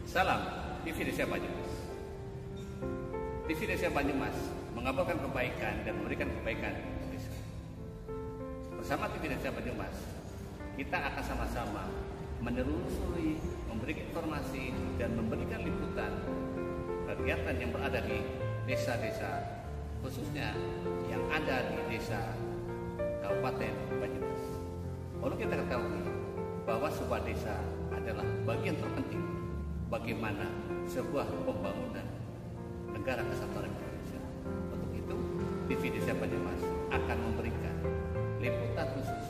Salam TV Desa Banyumas. TV Desa Banyumas mengabarkan kebaikan dan memberikan kebaikan di desa. Bersama TV Desa Banyumas, kita akan sama-sama menelusuri, memberikan informasi dan memberikan liputan kegiatan yang berada di desa-desa, khususnya yang ada di desa Kabupaten Banyumas. Perlu kita ketahui bahwa sebuah desa adalah bagian terpenting bagaimana sebuah pembangunan negara kesatuan Indonesia. Untuk itu, TV Desa Banyumas akan memberikan liputan khusus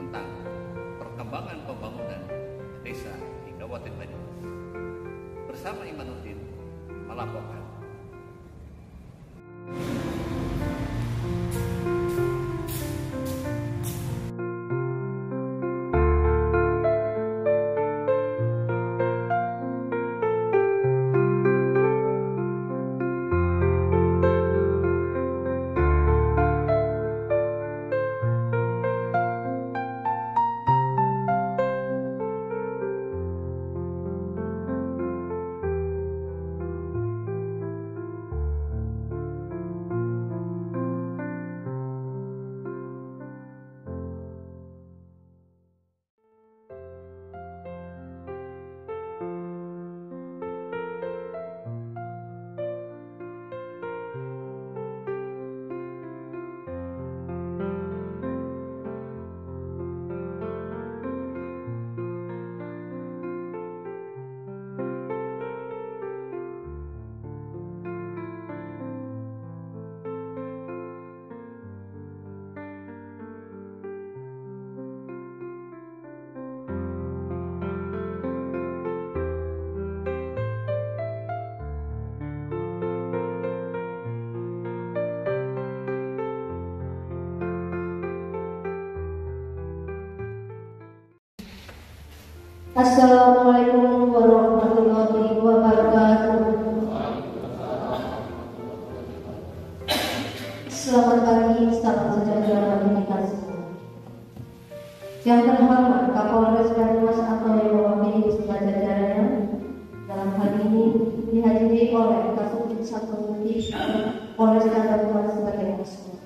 tentang perkembangan pembangunan desa di Kabupaten Banyumas. Bersama Imanuddin melaporkan. Assalamualaikum warahmatullahi wabarakatuh. Selamat pagi, salam sejahtera bagi kita semua. Yang terhormat Kapolres Banyumas atau yang mewakili beserta jajarannya dalam hal ini dihadiri oleh Kasubdit 1 Polres Banyumas sebagai masuk.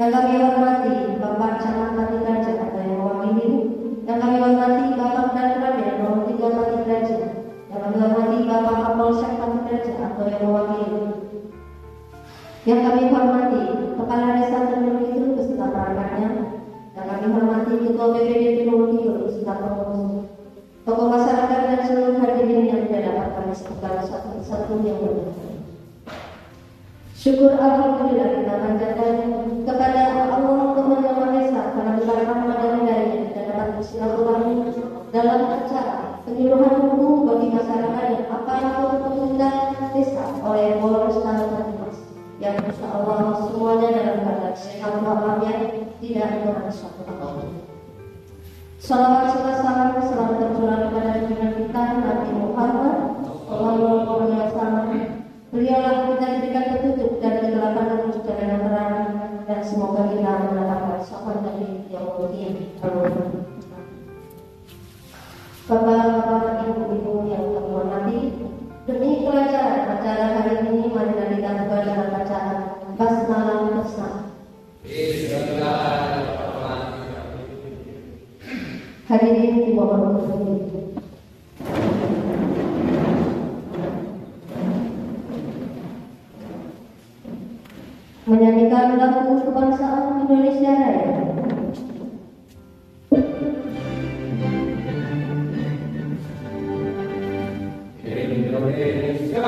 Yang kami hormati Bapak Camat Pati Raja atau yang mewakili. Yang kami hormati Bapak dan Raden nomor 3 Pati Raja. Yang kami hormati Bapak Kapolsek Pati Raja atau yang mewakili. Yang kami hormati Kepala Desa Tenun Kidul beserta perangkatnya. Yang kami hormati Ketua BPD Tenun Kidul beserta pengurus, tokoh masyarakat dan seluruh hadirin yang tidak dapat kami sebutkan satu persatu yang berbahagia. Syukur alhamdulillah kita panjatkan kepada Allah Tuhan Yang Maha Esa karena berkat dan hidayah kita dapat bersilaturahmi dalam acara penyuluhan hukum bagi masyarakat yang apapun pemerintah desa oleh Polres Banyumas yang insya Allah semuanya dalam keadaan sehat walafiat, tidak ada suatu apapun. Salawat serta salam selalu tercurah kepada junjungan kita Nabi Muhammad Sallallahu Alaihi Wasallam. Beliaulah kita diberikan petunjuk dan kegelapan menuju jalan yang terang, dan semoga kita mendapatkan syafaat dari yang mulia. Bapak-bapak, ibu-ibu yang kami hormati, demi kelancaran acara hari ini, mari kita buka dengan bacaan basmalah bersama. Hadirin dimohon berdiri. Menyanyikan lagu kebangsaan Indonesia Raya. Indonesia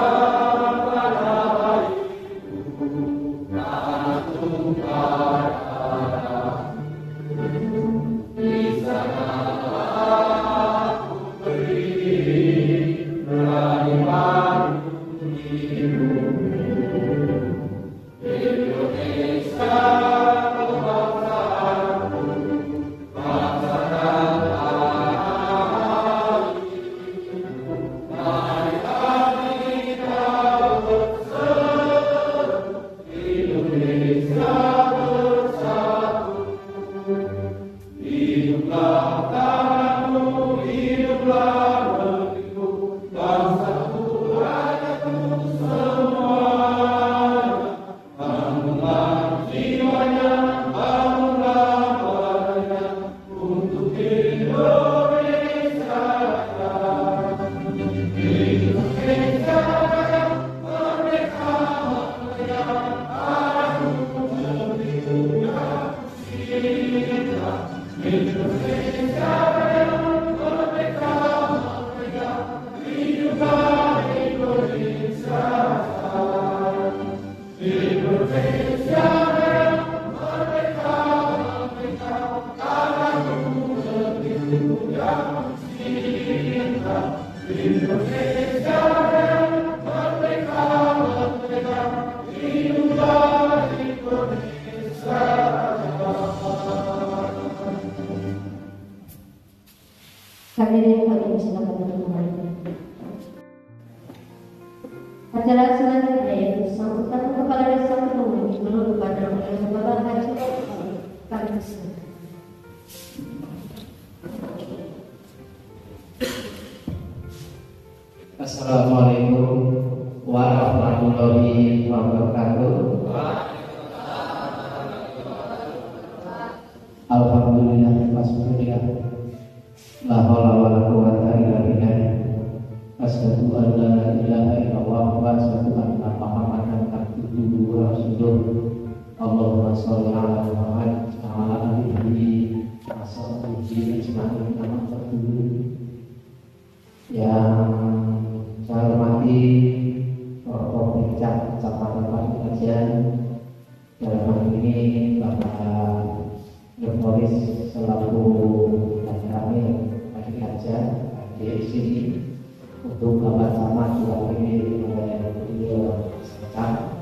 di sana Hadirin kami silakan kembali. Acara selanjutnya yaitu sambutan Kepala Desa Kedung dulu kepada Bapak Haji kami silakan. Assalamualaikum warahmatullahi wabarakatuh. Alhamdulillah wassalillah. La haula wala quwwata illa billah. Asyhadu an la ilaha illallah wa asyhadu anna Muhammadan abduhu wa rasuluh. Allahumma shalli ala Muhammad wa ala alihi wa sahbihi ajma'in. Yang saya hormati Pembicara Kecamatan Kajian, dalam hal ini Bapak Jokowi selaku kami lagi Kajian di sini untuk Bapak Camat diwakili oleh beliau Sekam.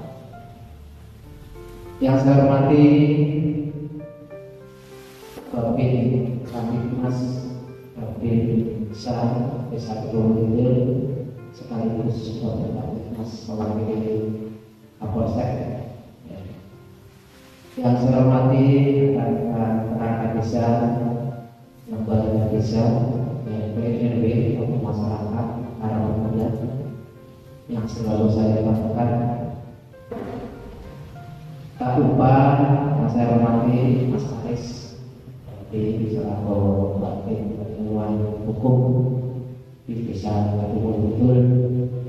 Yang saya hormati Bapak kami Mas Bapak Desa Kedung sekaligus Mas mewakili Kapolsek. Yang saya hormati perangkat desa, lembaga desa, PNB untuk masyarakat Harapan Muda yang selalu saya banggakan. Tak lupa yang saya hormati Mas Aris di selaku Batin Pertemuan Hukum di Desa Kedung Kidul.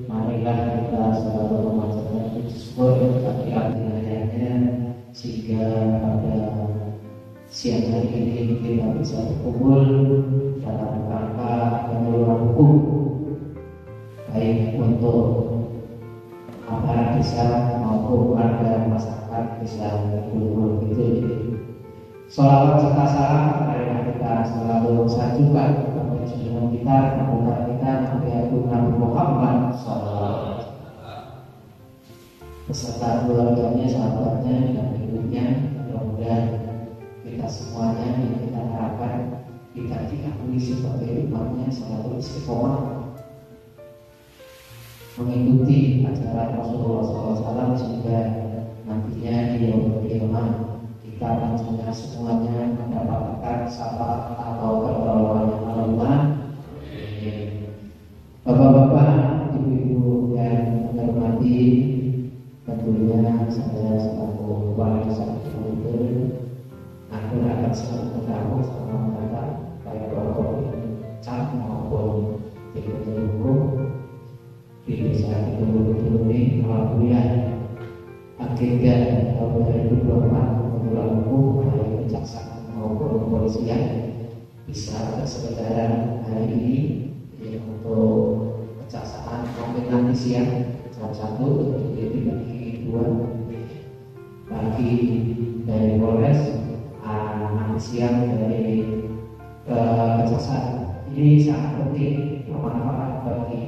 Marilah kita selalu memanjatkan puji syukur bagi hadiratnya sehingga pada siang hari ini kita bisa berkumpul dalam rangka penyaluran hukum baik untuk aparat desa maupun warga masyarakat desa Kedung Kidul. Sholawat serta salam marilah kita selalu sajukan kepada junjungan kita, panutan kita, Nabi Muhammad SAW beserta keluarganya, sahabatnya, dan hidupnya. Mudah-mudahan kita semuanya yang kita harapkan kita diakui sebagai umatnya selalu istiqomah mengikuti ajaran Rasulullah SAW sehingga nantinya di yaumul qiyamah kita akan semuanya mendapatkan syafaat atau pertolongan Allah. Bapak-bapak, ibu-ibu yang saya hormati, tentunya saya selaku kepala desa Kedung aku akan selalu bergabung sama mereka baik kelompok cat maupun di hukum di desa Kedung ini. Alhamdulillah agenda tahun 2024 pemuluhan hukum baik kejaksaan maupun kepolisian bisa bersebedaran hari ini untuk kejaksaan mungkin nanti siang jam 1 dibagi 2 bagi dari Polres, nanti siang dari kejaksaan. Ini sangat penting bermanfaat bagi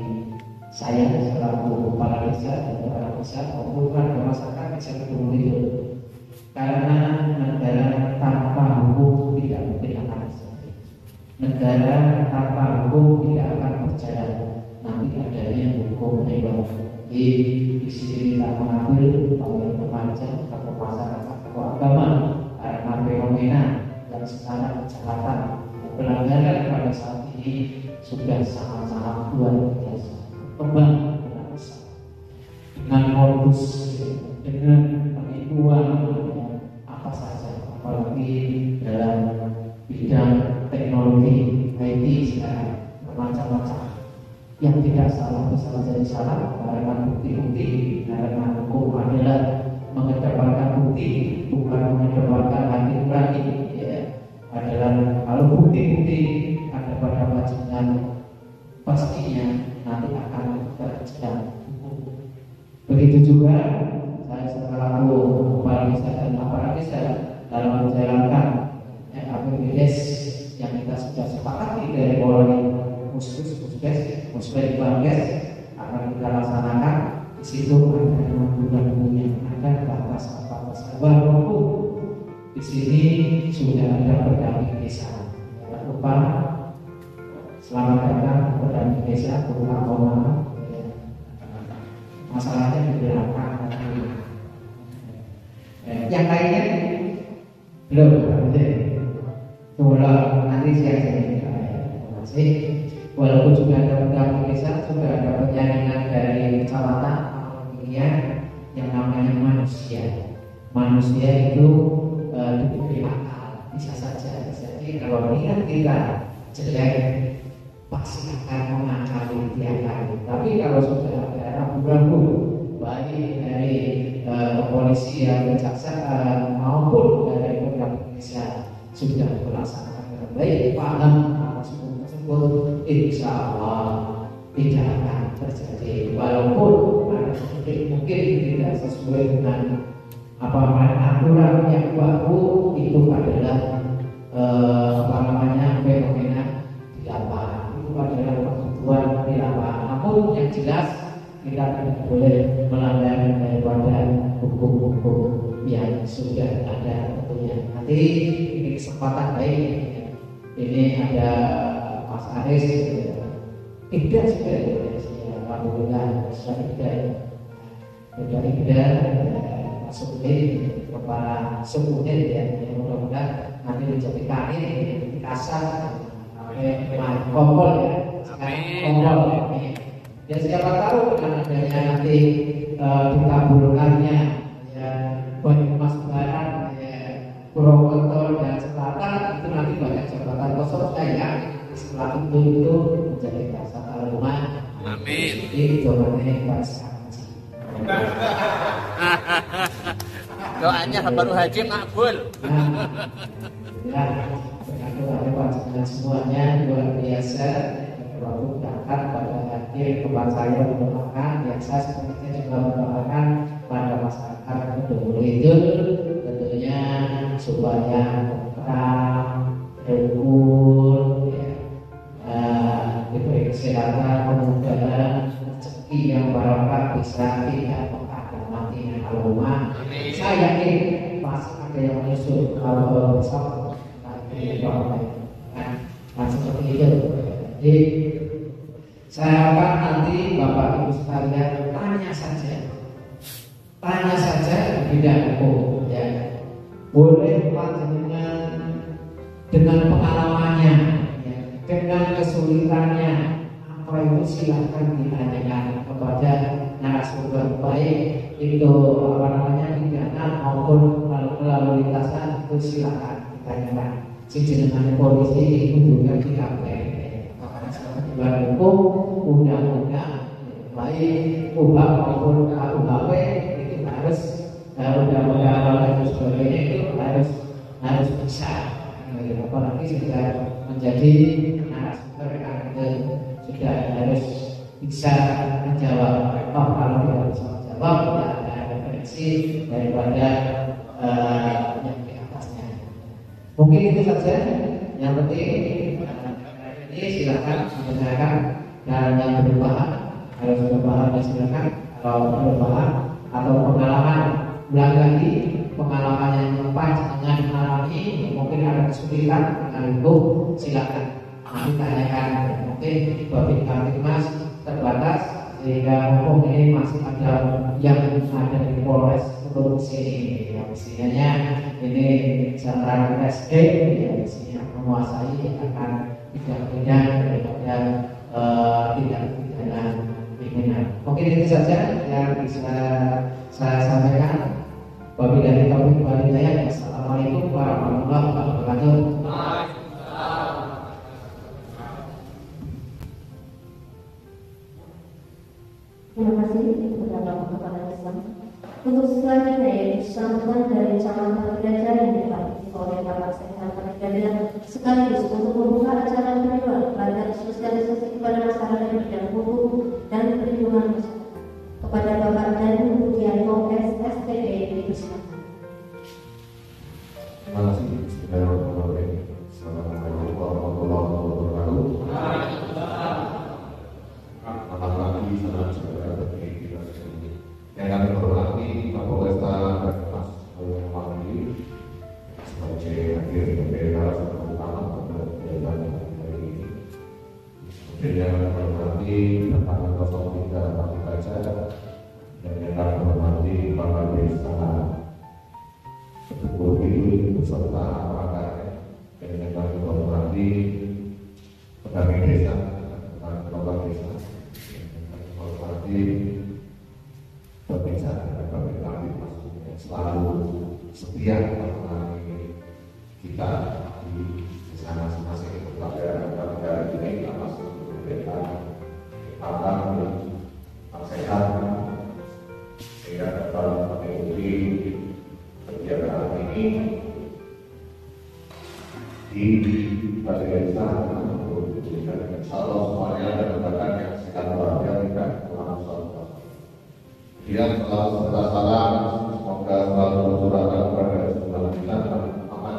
saya selaku kepala desa dan kepala desa maupun warga masyarakat desa Kedung Kidul, karena negara tanpa hukum tidak mungkin akan selesai. Negara tanpa hukum tidak akan berjalan. Nanti adanya hukum hewan. Di sini kita mengambil oleh remaja atau masyarakat atau agama karena fenomena dan sekarang kejahatan pelanggaran pada saat ini sudah sangat-sangat luar biasa berkembang dengan besar dengan modus, dengan penipuan apa saja, apalagi dalam bidang teknologi IT sekarang bermacam-macam. Yang tidak salah bisa menjadi salah karena bukti-bukti, karena hukum adalah mengedepankan bukti bukan mengedepankan hati nurani. Adalah kalau bukti-bukti ada pada wajibnya pastinya nanti akan terjerat hukum. Begitu juga saya selaku kepala desa dan aparat desa dalam menjalankan APBDes yang kita sudah sepakati dari Polri khusus Musbah Bangkes akan kita laksanakan. Di situ ada bulan-bulannya, ada batas-batas. Walaupun di sini sudah ada pendamping desa. Jangan lupa selamat datang pendamping desa berupa koma. Masalahnya di belakang. Yang lainnya belum. Tunggulah nanti siang-siang masih. Walaupun sudah ada pendamping desa, sudah ada penjaringan dari kecamatan, yang namanya manusia. Manusia itu diberi akal, bisa saja. Jadi kalau niat kita jelek, pasti akan mengakali diakali. Tapi kalau sudah ada rambu-rambu, baik dari kepolisian, kejaksaan maupun dari pendamping desa sudah melaksanakan dengan baik, paham semua tersebut, insya Allah tidak akan terjadi. Walaupun ada mungkin tidak sesuai dengan aturan yang baru, itu adalah fenomena di lapangan, itu adalah kebutuhan di lapangan. Namun yang jelas kita tidak boleh melanggar daripada hukum-hukum yang sudah ada tentunya. Nanti ini kesempatan baik, ini ada Mas Aris, Ida juga, alhamdulillah sudah Ida masuk kepala sukunil ya, mudah-mudahan nanti menjadi karir kasar kompol ya, kompol. Ya siapa tahu dengan adanya nanti dikabulkannya ya Banyumas Barat, ya Purwokerto dan Selatan, itu nanti banyak jabatan kosong saya setelah itu menjadi kasar rumah. Amin. Jadi jawabannya bahasa haji. Doanya baru haji makbul. Ya, berkata panjenengan semuanya luar biasa. Waktu berangkat pada akhir tempat saya mendoakan, biasa sepertinya juga mendoakan pada masyarakat Kedung itu tentunya supaya terang, rukun, diberi kesehatan, kemudahan, rezeki yang barokah, bisa tidak mengatakan mati kalau rumah. Saya yakin pasti ada yang menyusul kalau besok nanti seperti itu. Jadi saya harapkan nanti Bapak Ibu sekalian tanya saja di bidang hukum ya. Boleh panjenengan dengan pengalamannya, ya, dengan kesulitannya, apa itu silahkan ditanyakan kepada narasumber baik itu pidana maupun lalu lintasan, itu silahkan ditanyakan. Sejenengan polisi itu juga tidak hukum, undang-undang baik UHAM maupun KUHP itu harus undang-undang dan sebagainya itu harus bisa. Apalagi sudah menjadi narasumber sudah harus bisa menjawab. Kalau tidak bisa menjawab, ya ada referensi daripada yang di atasnya. Mungkin itu saja. Yang penting ini silakan mendengarkan, dan yang berubah harus berubah dan silakan kalau berubah atau pengalaman ulang lagi pengalaman yang panjang mengalami mungkin ada kesulitan dengan itu, silakan nanti tanyakan. Mungkin Bapak Kamtibmas terbatas sehingga mumpung ini masih ada yang ada di Polres untuk sini ya, mestinya ini secara SD ya, mestinya menguasai akan tidak-tidak daripada tidak pidana pimpinan. Mungkin itu saja yang bisa saya sampaikan. Wabillahi taufiq wal hidayah. Assalamualaikum warahmatullahi wabarakatuh. Terima kasih kepada Bapak Kepala Desa. Untuk selanjutnya yaitu sambutan dari Camat Gereja yang dipandu oleh Bapak Sekretariat Gereja sekaligus untuk membuka acara kedua pelatihan sosialisasi kepada masyarakat di bidang hukum dan perlindungan masyarakat kepada Bapak Danu Budianto SSTD di Wisma. Terima kasih. Bismillahirrahmanirrahim. Assalamualaikum warahmatullahi wabarakatuh. yang menghormati Departemen 03 Wajib Pajak, dan yang menghormati Kepala Desa Teguh Biru beserta aparaturnya, dan yang menghormati pegawai desa, kepala desa, yang menghormati pembicara dan pembicara yang selalu setia menemani kita di desa masing-masing kepada ini termasuk memberikan kekuatan dan sehat sehingga dapat mengikuti kegiatan ini di desa untuk diberikan insyaallah semuanya mendapatkan yang sehat walafiat dan selamat. Kemudian selalu serta salam, semoga selalu tercurahkan kepada semua kita aman.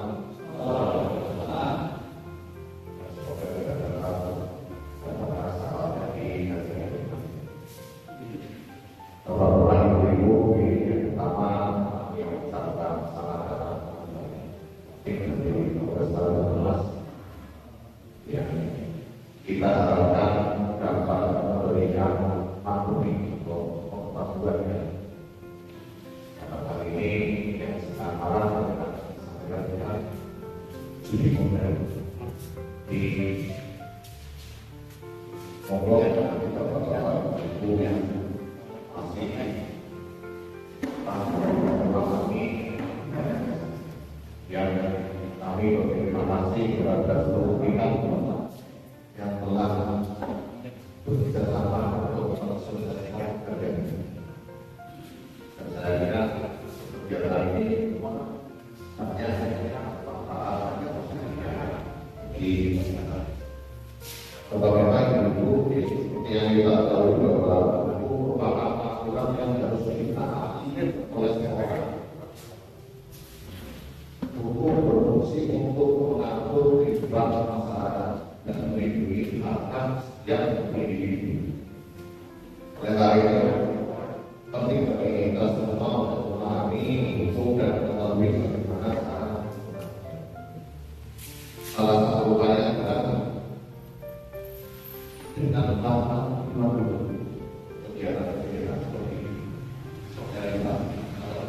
Kita harapkan dapat memberikan maklumi untuk pembangunannya. Karena kali ini yang sedang marah dengan studi model di Mongol dan kita berdoa ibu yang masih memahami yang kami berterima kasih kepada seluruh pihak yang telah bekerjasama untuk mensukseskan kerja ini. Dan saya kira kegiatan ini hanya di bagaimana itu seperti yang kita tahu bahwa itu merupakan aturan yang harus ditaati oleh setiap orang. Hukum berfungsi untuk mengatur kehidupan masyarakat dan melindungi hak yang individu. Oleh karena itu, penting bagi kita semua untuk memahami hukum dan mengetahui bagaimana cara. Salah satu upaya adalah dengan melakukan kegiatan-kegiatan seperti ini.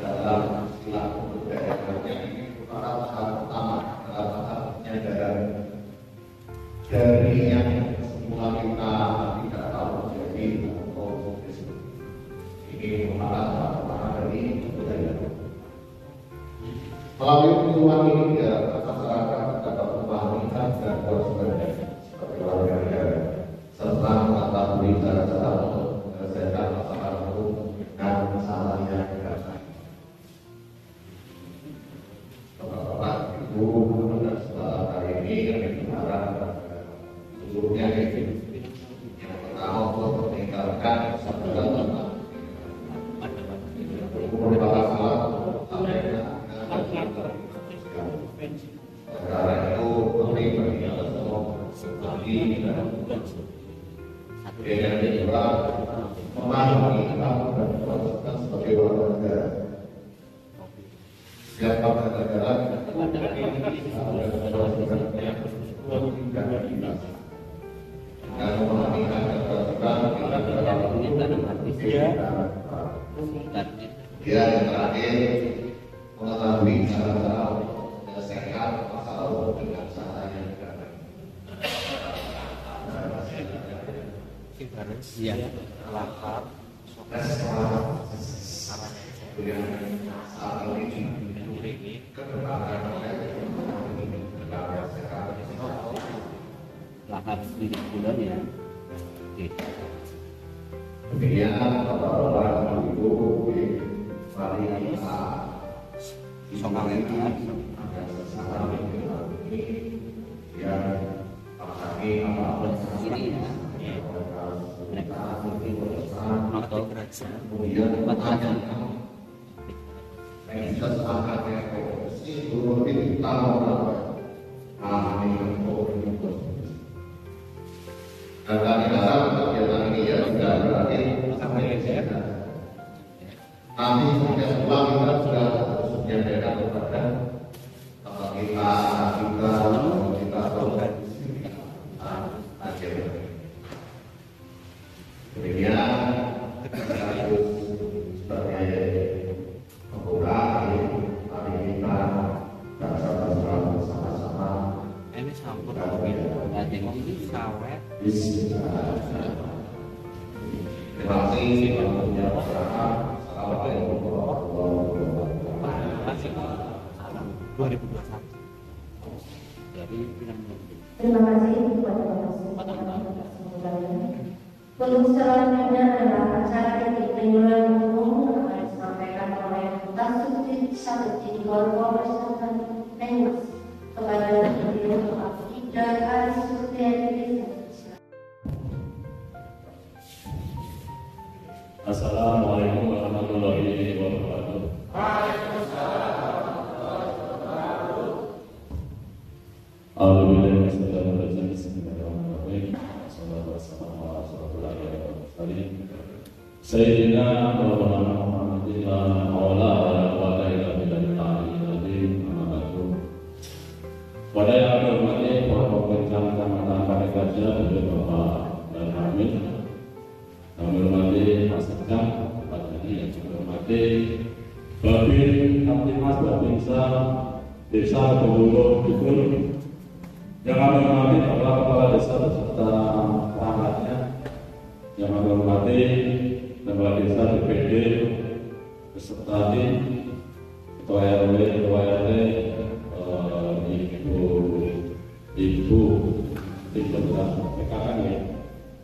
Dalam istilah budayanya ini merupakan tahap pertama dalam tahap penyadaran dari yang semula kita tidak tahu jadi ini merupakan tahap pertama dari budaya. Melalui pertemuan ini ya masyarakat dapat memahami hak dan kewajibannya sebagai warga negara serta mengetahui cara-cara untuk menyelesaikan masalah hukum dan masalah yang dirasakan. Bapak Ibu dan saudara hari ini kami berharap seluruhnya yang pertama untuk meninggalkan sabda tentang merupakan salah karena itu penting bagi kita semua lagi dan juga memahami hak dan kewajiban sebagai warga negara. Setiap warga negara dan memahami hak dan kewajiban dia yang terakhir mengetahui cara-cara menyelesaikan masalah hukum dengan cara yang benar. Ya, lapar. Kemudian saat ini kedepankan Lahap sedikit bulan ya. kemudian bapak-bapak ibu mari kita Sokalnya agar sesama ini yang kami apa ini ya. Notol kemudian bisa semangatnya korupsi dulu itu tahu dan kami harap kegiatan ini ya sudah berakhir sampai sehat. Nanti sampai pulang kita sudah menyediakan kepada kita kasih waktunya masyarakat. Assalamualaikum warahmatullahi wabarakatuh. 2021. Terima kasih kepada Bapak Untuk selanjutnya adalah acara titik penyuluhan umum yang akan disampaikan oleh Kasubdit 1 Tipikor Polres Banyumas kepada Beliau Abdida Arisutiadi. Assalamualaikum warahmatullahi wabarakatuh. Sayyidina Muhammadin ma'ala wa ta'ala bidan ta'ala pada yang hormati para pemerintah Kecamatan Panegaraja dan Bapak dan Hamid, kami hormati Mas Sekam, Pak Jadi, yang juga hormati Babin Kamtimas Babinsa Desa Kebulu Dukun, yang kami hormati Bapak Kepala Desa beserta perangkatnya, yang kami hormati Kepala Desa DPD beserta tim Ketua RW, Ketua RT, Ibu tim bergerak PKK ya,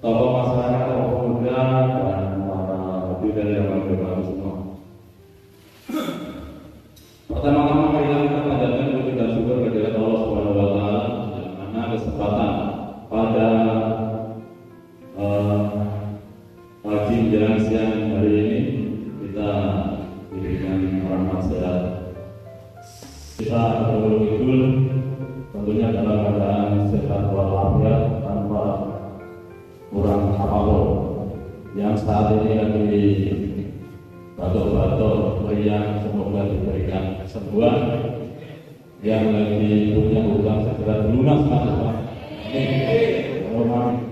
tokoh masyarakat, tokoh pemuda dan para leader yang berbahagia semua. Pertama-tama marilah kita panjatkan puji dan syukur kehadirat Allah Subhanahu wa taala yang mana kesempatan pada pagi menjelang siang hari ini kita diberikan rahmat sehat. Kita berdoa tentunya dalam keadaan sehat walafiat tanpa kurang apapun. Yang saat ini lagi batuk-batuk meriang, semoga diberikan kesembuhan. Yang lagi punya hutang segera dilunaskan. Amin.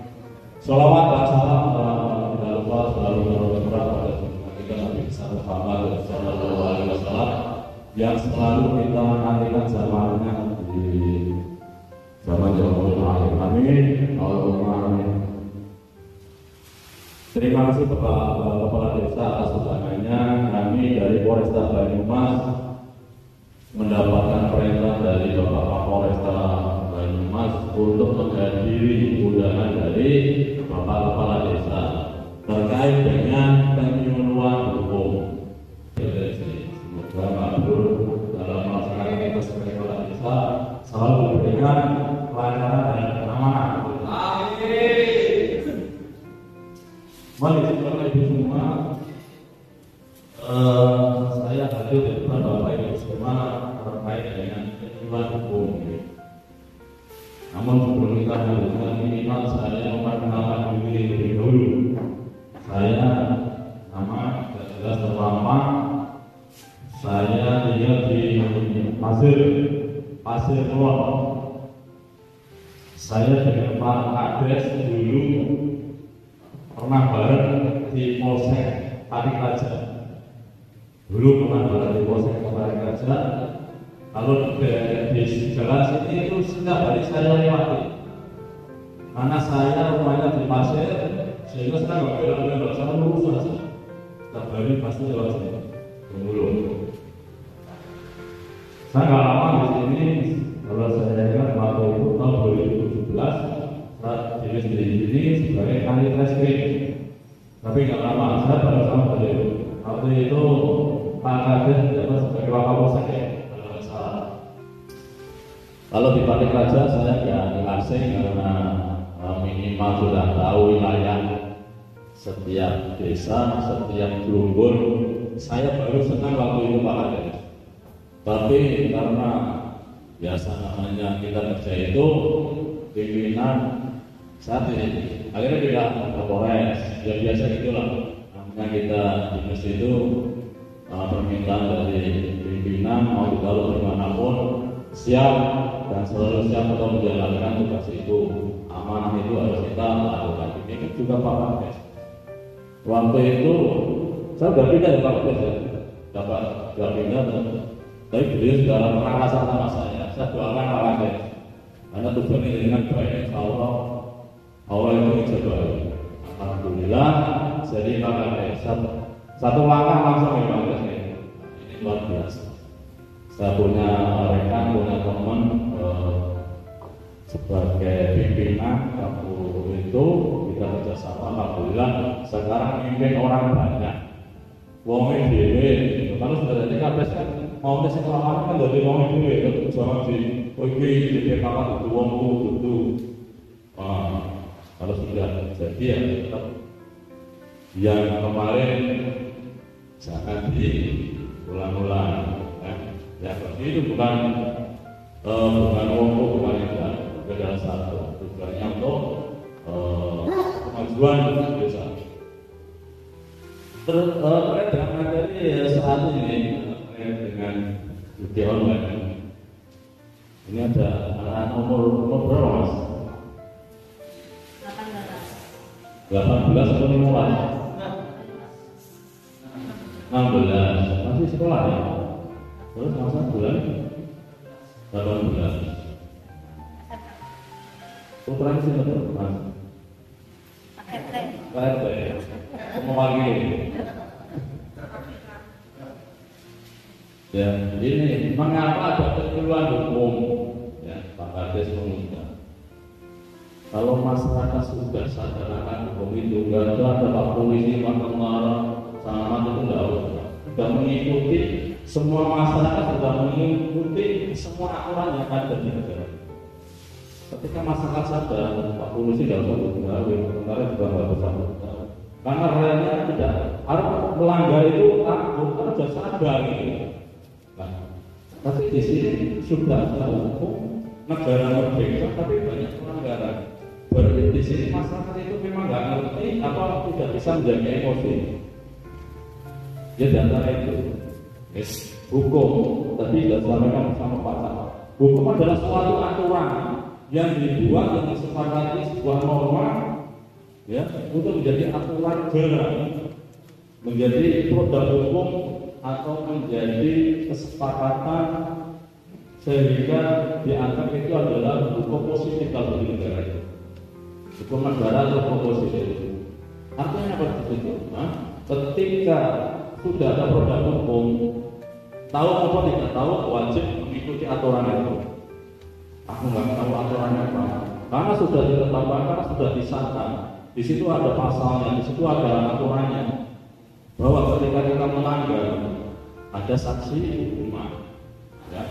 Sholawat dan salam tidak lupa selalu berdoa pada kita Nabi Muhammad Sallallahu Alaihi Wasallam yang selalu kita nantikan zamannya di zaman Jokowi. Amin. Allahumma amin. Terima kasih Bapak Kepala Desa atas undangannya. Kami dari Polresta Banyumas mendapatkan perintah dari Bapak Kapolresta Banyumas untuk menghadiri undangan dari Bapak Kepala Desa terkait dengan penyuluhan hukum. Semoga makbul dalam melaksanakan tugas sebagai kepala desa selalu diberikan kelancaran dan keamanan. Amin. Mari kita ibu semua, saya hadir di depan Bapak Ibu semua terkait dengan penyuluhan hukum. Namun sebelum kita melanjutkan minimal saya memperkenalkan diri lebih dahulu. Saya nama jelas terlama. Saya tinggal di Pasir Kulon. Saya dengan Pak Kades dulu pernah bareng di Polsek Panegaraja. Dulu pernah bareng di Polsek Panegaraja. Kalau di jalan sini itu setiap hari saya lewati. Karena saya rumahnya di Pasir, sehingga saya nggak bilang saya lurus saja. Setiap hari pasti lewat sini. Dulu. Saya nggak lama di sini. Kalau saya ingat waktu itu tahun 2017, saya jadi di sini sebagai kanit reskrim. Tapi nggak lama, saya baru sama beliau. Waktu itu Pak Kades menjabat sebagai Wakapolsek. Kalau di Panegaraja saya nggak asing karena minimal sudah tahu wilayah setiap desa, setiap gerumbul. Saya baru senang waktu itu Pak Kades. Tapi karena biasa namanya kita kerja itu pimpinan saat ini akhirnya tidak ke Polres, ya biasa gitulah. Namanya kita dinas itu permintaan dari pimpinan mau ditaruh dimanapun siap dan selalu siap untuk menjalankan tugas itu. Amanah itu harus kita lakukan. Ini juga Pak Kades. Waktu itu saya sudah pindah ya Pak Kades ya, sudah pindah. Tapi beliau sudah pernah rasa sama saya doakan Pak Kades karena tujuan ini dengan baik Allah yang mengijabahi. Alhamdulillah jadi pakai satu langkah langsung memang ke sini. Ini luar biasa. Saya punya rekan, punya teman sebagai pimpinan waktu itu kita kerjasama, alhamdulillah sekarang mimpin orang banyak. Wongnya dewe, kalau sudah jadi kabes kan mau di sekolah kan dari wongnya dewe, jangan di di kakak itu wongku itu. Kalau sudah jadi ya tetap yang kemarin jangan diulang-ulang. Ya itu bukan wongku, bukan itu, beda satu. Tujuannya untuk kemajuan desa. Terus dengan materi saat ini dengan judi online ini ada anak umur berapa mas? 18 atau 15? 16 masih sekolah ya? Terus masa bulan 18 putranya sih betul mas? PRT mewakili. Ya, ini mengapa ada keperluan hukum? Ya, Pak Kades mengundang. Kalau masyarakat sudah sadar akan hukum itu, nggak ada Pak Polisi, Pak Tentara, sama itu nggak usah. Sudah mengikuti semua masyarakat, sudah mengikuti semua aturan yang ada di negara. Ketika masyarakat sadar, Pak Polisi nggak usah bergawe, Tentara juga nggak usah bergawe. Karena realnya tidak harus melanggar itu takut, karena sudah sadar gitu. Nah, tapi di sini sudah ada hukum negara merdeka, tapi banyak pelanggaran. Berarti di sini masyarakat itu memang nggak ngerti apa tidak bisa menjaga emosi. Ya di antara itu, hukum tadi sudah disampaikan sama Pak Cak. Hukum adalah suatu aturan yang dibuat yang disepakati sebuah norma, ya, untuk menjadi aturan negara, menjadi produk hukum atau menjadi kesepakatan sehingga dianggap itu adalah hukum positif kalau di negara itu. Hukum negara atau hukum positif. Artinya apa itu? Ketika sudah ada produk hukum, tahu apa tidak tahu wajib mengikuti aturan itu. Aku nggak tahu aturannya apa, karena sudah ditetapkan, karena sudah disahkan. Di situ ada pasalnya, di situ ada aturannya. Bahwa ketika kita melanggar ada sanksi hukuman. Ya.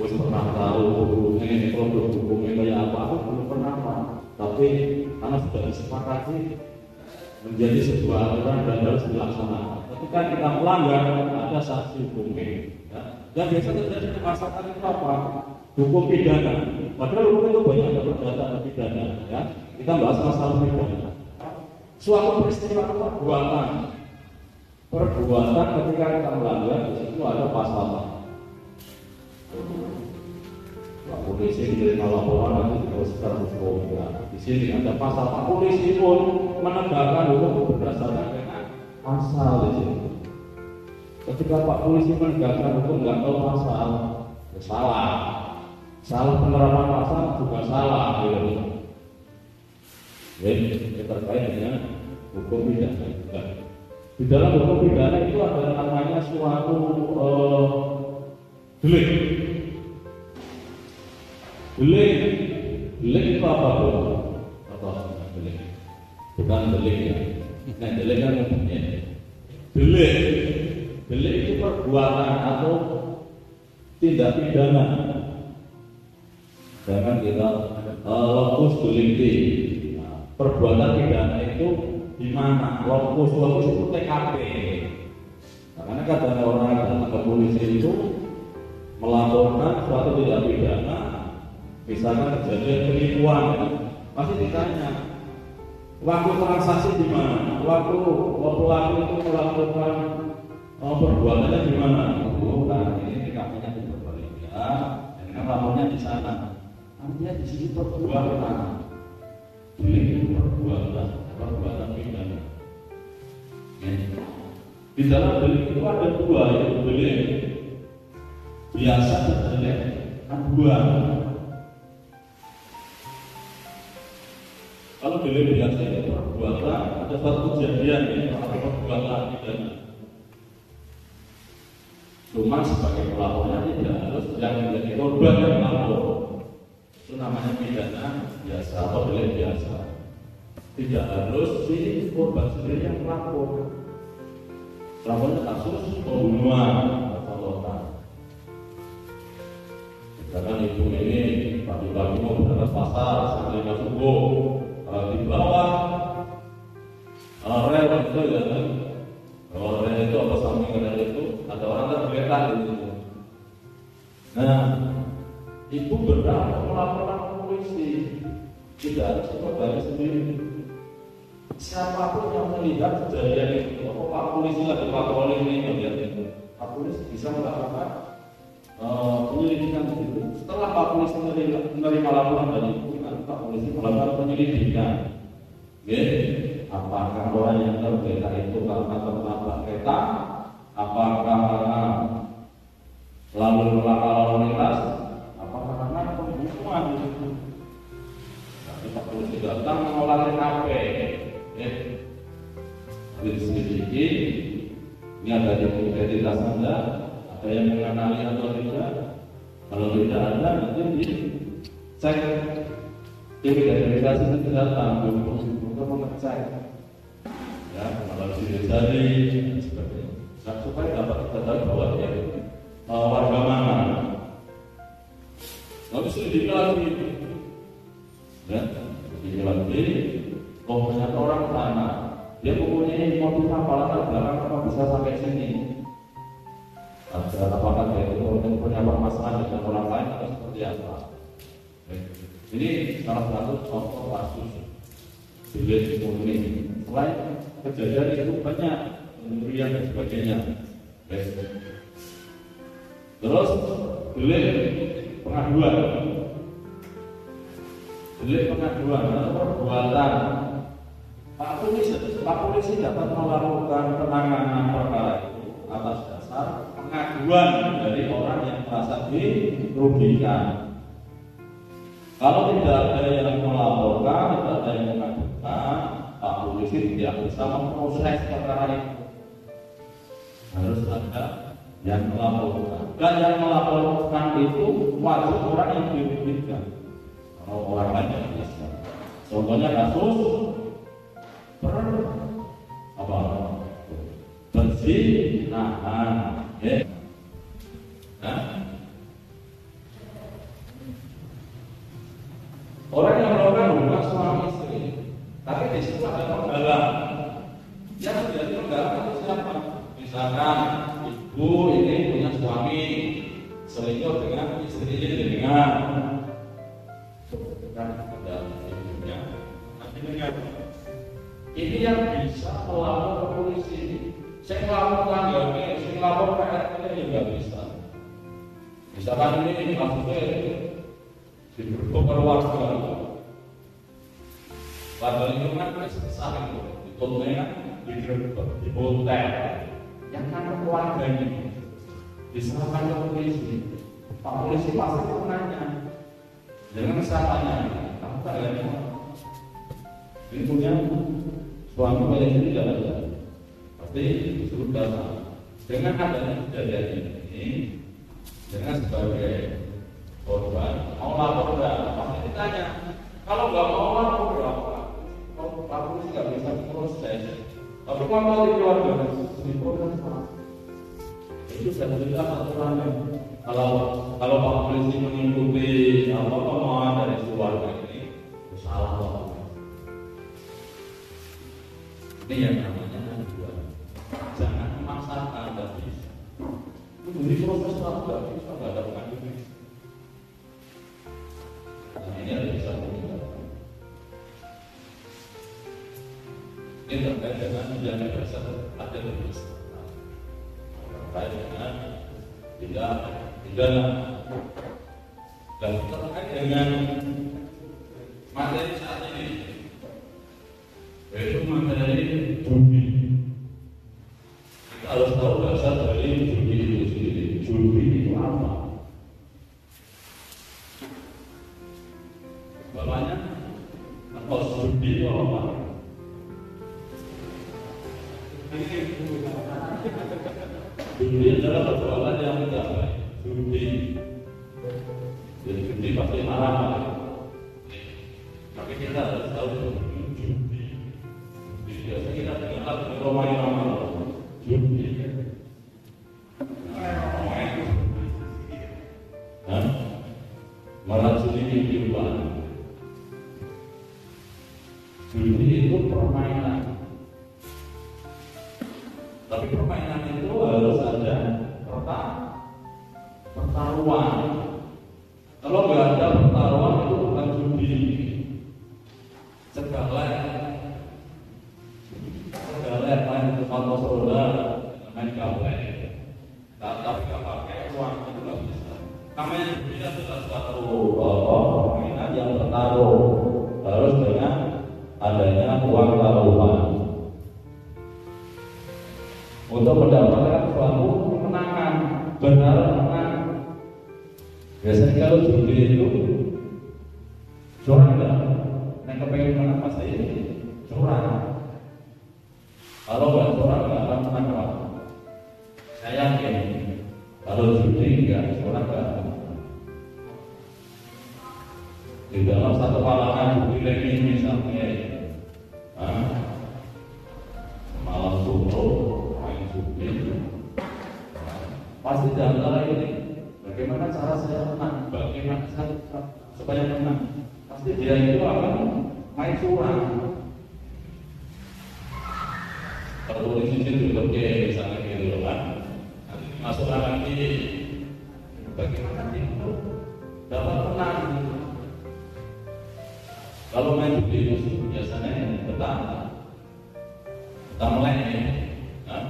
Wes pernah tahu ini produk hukumnya kayak apa? Aku belum pernah tahu. Tapi karena sudah disepakati menjadi sebuah aturan dan harus dilaksanakan. Ketika kita melanggar ada sanksi hukumnya. Ya. Dan biasa terjadi di masyarakat itu apa? Hukum pidana. Padahal hukum itu banyak ada perdata dan pidana. Ya. Kita bahas masalah pidana. Suatu peristiwa perbuatan ketika kita melanggar di situ ada pasal. Pak Polisi menerima laporan nanti secara hukum. Di sini ada pasal. Pak Polisi pun menegakkan hukum berdasarkan dengan pasal di sini. Ketika Pak Polisi menegakkan hukum nggak tahu pasal, ya salah penerapan pasal juga salah. Ini terkait dengan hukum pidana. Di dalam hukum pidana itu ada namanya suatu delik. Delik itu apa bu? Atau delik? Bukan delik ya. Nah delik kan umumnya. Delik itu perbuatan atau tindak pidana. Jangan kita lokus delikti. Perbuatan pidana itu di mana? Lokus itu TKP. Karena kadang orang datang ke polisi itu melaporkan suatu tindak pidana, misalkan kejadian penipuan, pasti ditanya waktu transaksi di mana? Waktu pelaku itu melakukan perbuatannya di mana? Bukan, ini TKP-nya di Purbalingga, dan lapornya di sana. Artinya di sini perbuatan. Ini perbuatan pidana. Di dalam delik itu ada dua, yaitu delik biasa dan delik aduan. Kalau delik biasa investigasi perbuatan ada suatu kejadian atau perbuatan pidana. Cuma sebagai pelapornya tidak harus yang menjadi korban yang melapor. Itu namanya pidana biasa atau delik biasa. Tidak harus si korban sendiri yang melapor. Lapornya kasus pembunuhan atau lotan. Misalkan ibu ini pagi-pagi mau berangkat pasar sampai ke subuh, kalau di bawah rel itu ya kan, kalau rel itu apa samping rel itu ada orang tergeletak gitu. Nah, ibu berangkat melaporkan polisi, tidak harus korban sendiri. Siapapun yang melihat kejadian itu, Pak polisi lagi patroli ini, melihat itu, Pak polisi bisa melakukan penyelidikan itu. Setelah Pak polisi menerima laporan dari ibu, Pak polisi melakukan penyelidikan. Apakah orang yang tergeletak itu karena tertabrak kereta? Apakah karena lalu lintas? Apakah karena pembunuhan? Tapi Pak polisi datang mengolah TKP. Diselidiki, ini ada di identitas Anda, ada yang mengenali atau tidak. Kalau tidak ada, nanti dicek. Identitas itu datang untuk mengecek. Ya, kalau sidik jari dan sebagainya. Supaya dapat kita tahu bahwa dia itu warga mana. Lalu selidiki lagi, ya, selidiki lagi. Oh, ternyata orang sana. Dia mempunyai mobil kapal latar belakang apa bisa sampai sini? Apakah dia itu punya permasalahan dengan orang lain atau seperti apa? Ini salah satu contoh kasus delik murni. Selain kejadian itu banyak pencurian dan sebagainya. Terus delik pengaduan. Delik pengaduan atau perbuatan. Pak polisi dapat melakukan penanganan perkara itu atas dasar pengaduan dari orang yang merasa dirugikan. Kalau tidak ada yang melaporkan, tidak ada yang mengadukan, Pak polisi tidak bisa memproses perkara itu. Harus ada yang melaporkan. Dan yang melaporkan itu wajib orang yang dirugikan. Kalau orang lain tidak bisa. Contohnya kasus berzinahan, ya. Orang yang melakukan hubungan suami istri, tapi di situ ada penggalang. Yang menjadi penggalang itu siapa? Misalkan ibu ini punya suami selingkuh dengan istrinya dengan ibunya. Ini yang bisa melapor ke polisi. Saya melaporkan ya, saya melapor ke RT ya nggak bisa. Misalkan ini kasusnya digerebek keluarga, warga lingkungan saling dituntutnya digerebek, dibotel. Yang kan keluarganya diserahkan ke polisi. Pak polisi pasti menanya, jangan saya tanya, kamu tak ada ini punya suami milik ini tidak ada, pasti disuruh datang. Dengan adanya kejadian ini, dengan sebagai korban mau lapor enggak? Pasti ditanya. Kalau nggak mau lapor berapa? Kalau Pak polisi nggak bisa proses. Tapi kalau di keluarga itu saya cerita aturannya. Kalau Pak polisi mengikuti kemauan dari keluarga ini, salah. Ini yang namanya aduan. Jangan memaksakan, nggak bisa. Ini proses aku nggak bisa, nggak ada pengaduan. Nah ini ada bisa meninggalkan. Ini terkait dengan menjaga dasar ada bisa. Terkait dengan tidak pidana. Dan terkait dengan materi saat ini, yaitu materi judi. Kita harus tahu dasar dari judi itu sendiri. Judi itu apa? Bapaknya, kalau judi itu apa? Judi adalah perbuatan yang tidak baik. Judi. Jadi judi pasti marah. Tapi kita harus tahu judi. Biasa kita dengar bermain nama judi. Meracuni kehidupan. Judi itu permainan. Tapi permainan itu harus ada pertaruhan. Kalau nggak ada pertaruhan itu bukan judi. Segala main tempat saudara, main gawe. Tapi nggak pakai uang itu nggak bisa. Namanya judi adalah suatu permainan yang bertaruh harus dengan adanya uang taruhan. Untuk mendapatkan suatu kemenangan, benar menang. Biasanya kalau judi itu curang enggak? Yang kepengen menang pasti curang. Kalau nggak curang nggak akan menang apa? Saya yakin kalau judi nggak curang nggak. Di dalam satu kalangan judi ini misalnya, malam subuh pasti di antara ini bagaimana cara saya menang, bagaimana saya supaya menang, pasti dia itu akan main curang. Kalau di sini juga misalnya gitu kan, nanti masukkan lagi bagaimana dia itu dapat menang. Kalau main judi itu biasanya kita melek ya.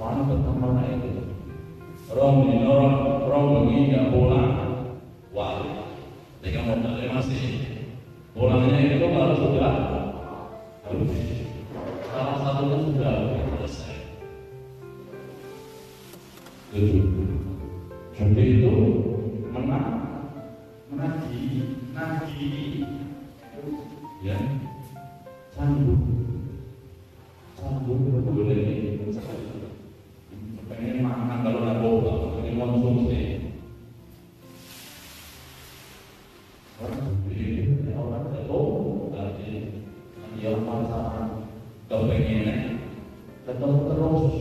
Mana berteman itu? Orang bengi nggak pulang, wah, jika modalnya masih pulangnya itu harus sudah salah satunya sudah selesai. Jadi itu menagih, ya, candu itu boleh pengen makan kalau narkoba, pengen konsumsi. Orang itu dia pasangan kepengen ketemu terus.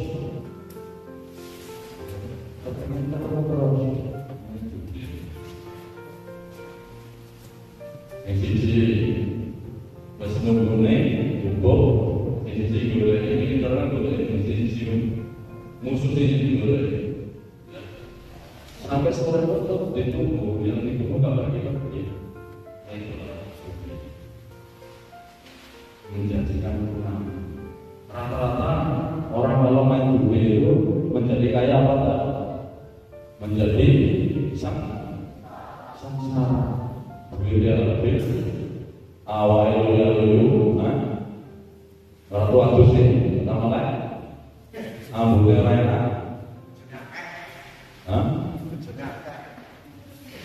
Sisi pas nunggunya cukup, sisi gue ini terang gue sisi musuhnya juga sampai sore waktu ditunggu yang ditunggu kabar kita menjadikan menang. Rata-rata orang kalau main judi itu menjadi kaya apa tak? Menjadi samsara. Dia lebih awal itu ratu Agus sih namanya. Ambil rena,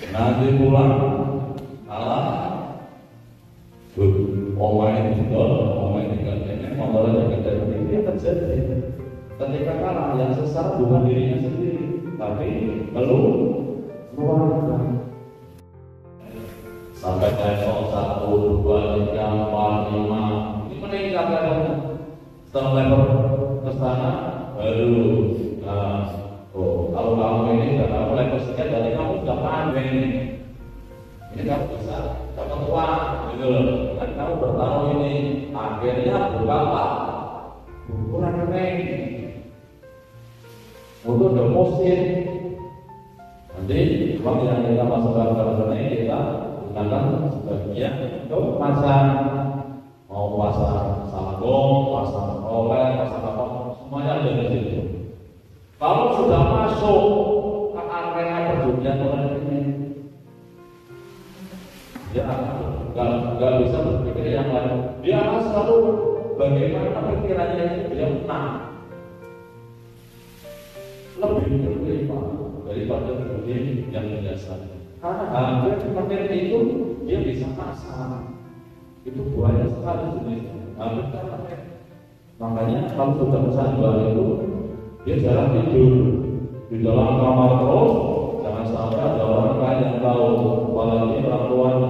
nanti pulang, alah, omai tinggal ini, motornya jaga ini terjadi. Ketika kalah yang sesat bukan dirinya sendiri, tapi keluarga. Sampai level 1, 2, 3, 4, 5 ini meningkat levelnya. Setelah level ke sana baru kalau kamu ini sudah kamu level sekian dari kamu sudah pandai ini kamu bisa dapat uang gitu loh. Dan kamu bertaruh ini akhirnya berapa ukuran rekening untuk deposit. Nanti uang yang kita masukkan ke rekening kita gunakan sebagian untuk pasang, mau pasang sabung, pasang rolet, pasang apa, semuanya ada di situ. Kalau sudah masuk ke area perjudian orang ini, dia nggak bisa berpikir yang lain. Dia akan selalu bagaimana pikirannya itu dia menang lebih berlimpah daripada judi yang biasa. Karena hampir seperti itu dia bisa pasang. Itu banyak sekali jenisnya. Hampir. Makanya kalau sudah kecanduan itu dia jarang tidur di dalam kamar terus. Jangan sampai ada orang lain yang tahu, apalagi orang tuanya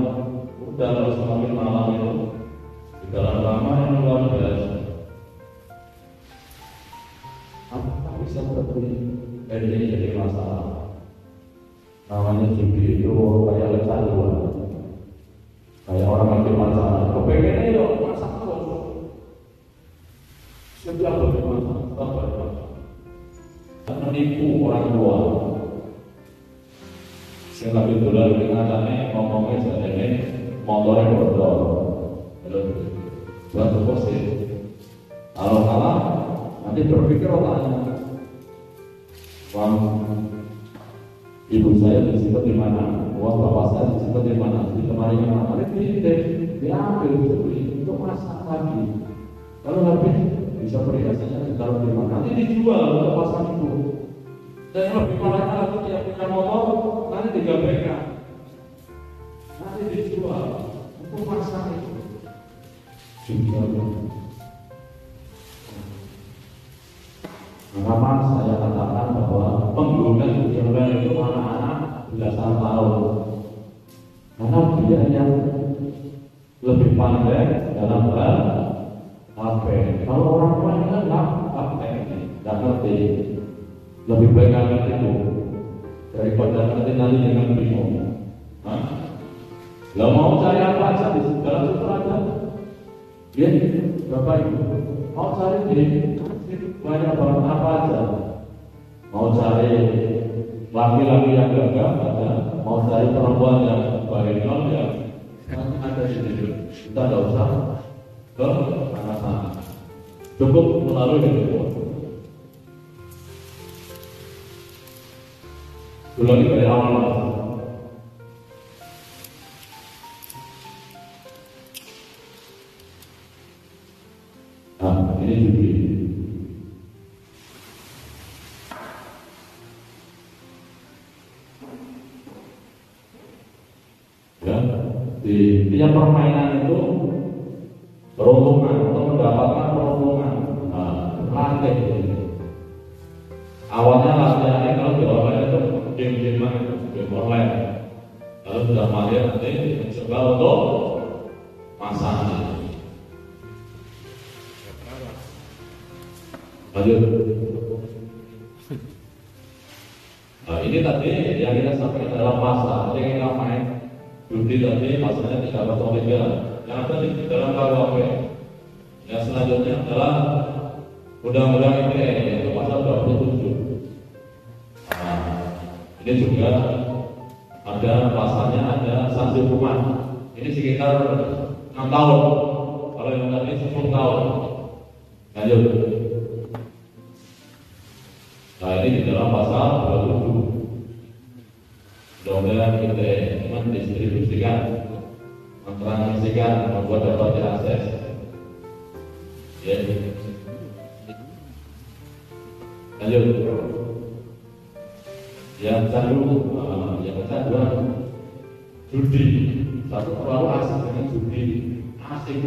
udah harus semakin malam itu di dalam kamar yang luar biasa. Apa bisa seperti ini jadi masalah? Namanya judi itu kayak kecanduan, kayak orang lagi pacaran, kepengennya yuk masak terus. Setiap hari masak, setiap hari masak. Dan menipu orang tua. Saya lagi dolar dengan anaknya ngomongnya jadi motornya bodor, buat posisi. Kalau kalah nanti berpikir otaknya, uang ibu saya disimpan di mana, uang bapak saya disimpan di mana, di lemari mana, nanti diambil itu masak lagi. Kalau habis bisa perhiasannya ditaruh di mana, nanti dijual untuk pasang itu. Dan lebih parahnya lagi dia punya motor, nanti digabungkan, nanti dijual untuk pasang itu. Mengapa saya katakan bahwa pengguna internet itu anak-anak belasan tahun, karena dia yang lebih pandai dalam hal HP. Kalau orang tua kan nggak ngerti, lebih baik nggak ngerti itu daripada nanti dengan bingung. Lo mau cari apa aja di dalam itu ada, ya Bapak Ibu mau cari di banyak banget apa aja. Mau cari laki-laki yang gagah ada, mau cari perempuan yang barengan ya ada di situ. Kita tidak usah ke sana-sana, cukup melalui itu. Dulu lagi dari awal. Nah, ini judi. Ya, di tiap permainan itu peruntungan atau mendapatkan peruntungan. Latih. Awalnya latihannya kalau di online itu game-game online. Lalu sudah mahir nanti mencoba untuk masang. Lanjut. Nah, ini tadi yang kita sampaikan dalam masa yang kita main judi tadi masanya 303 yang ada di dalam KUHP. Yang selanjutnya adalah Undang-Undang ITE yaitu pasal 27. Nah, ini juga ada pasalnya, ada sanksi hukuman. Ini sekitar 6 tahun. Kalau yang tadi 10 tahun. Lanjut. Nah, ini di dalam pasal 27. Undang-Undang ITE mendistribusikan, mentransmisikan, membuat dapat diakses. Ya. Lanjut. Yang kecanduan judi. Satu terlalu asik dengan judi. Asik.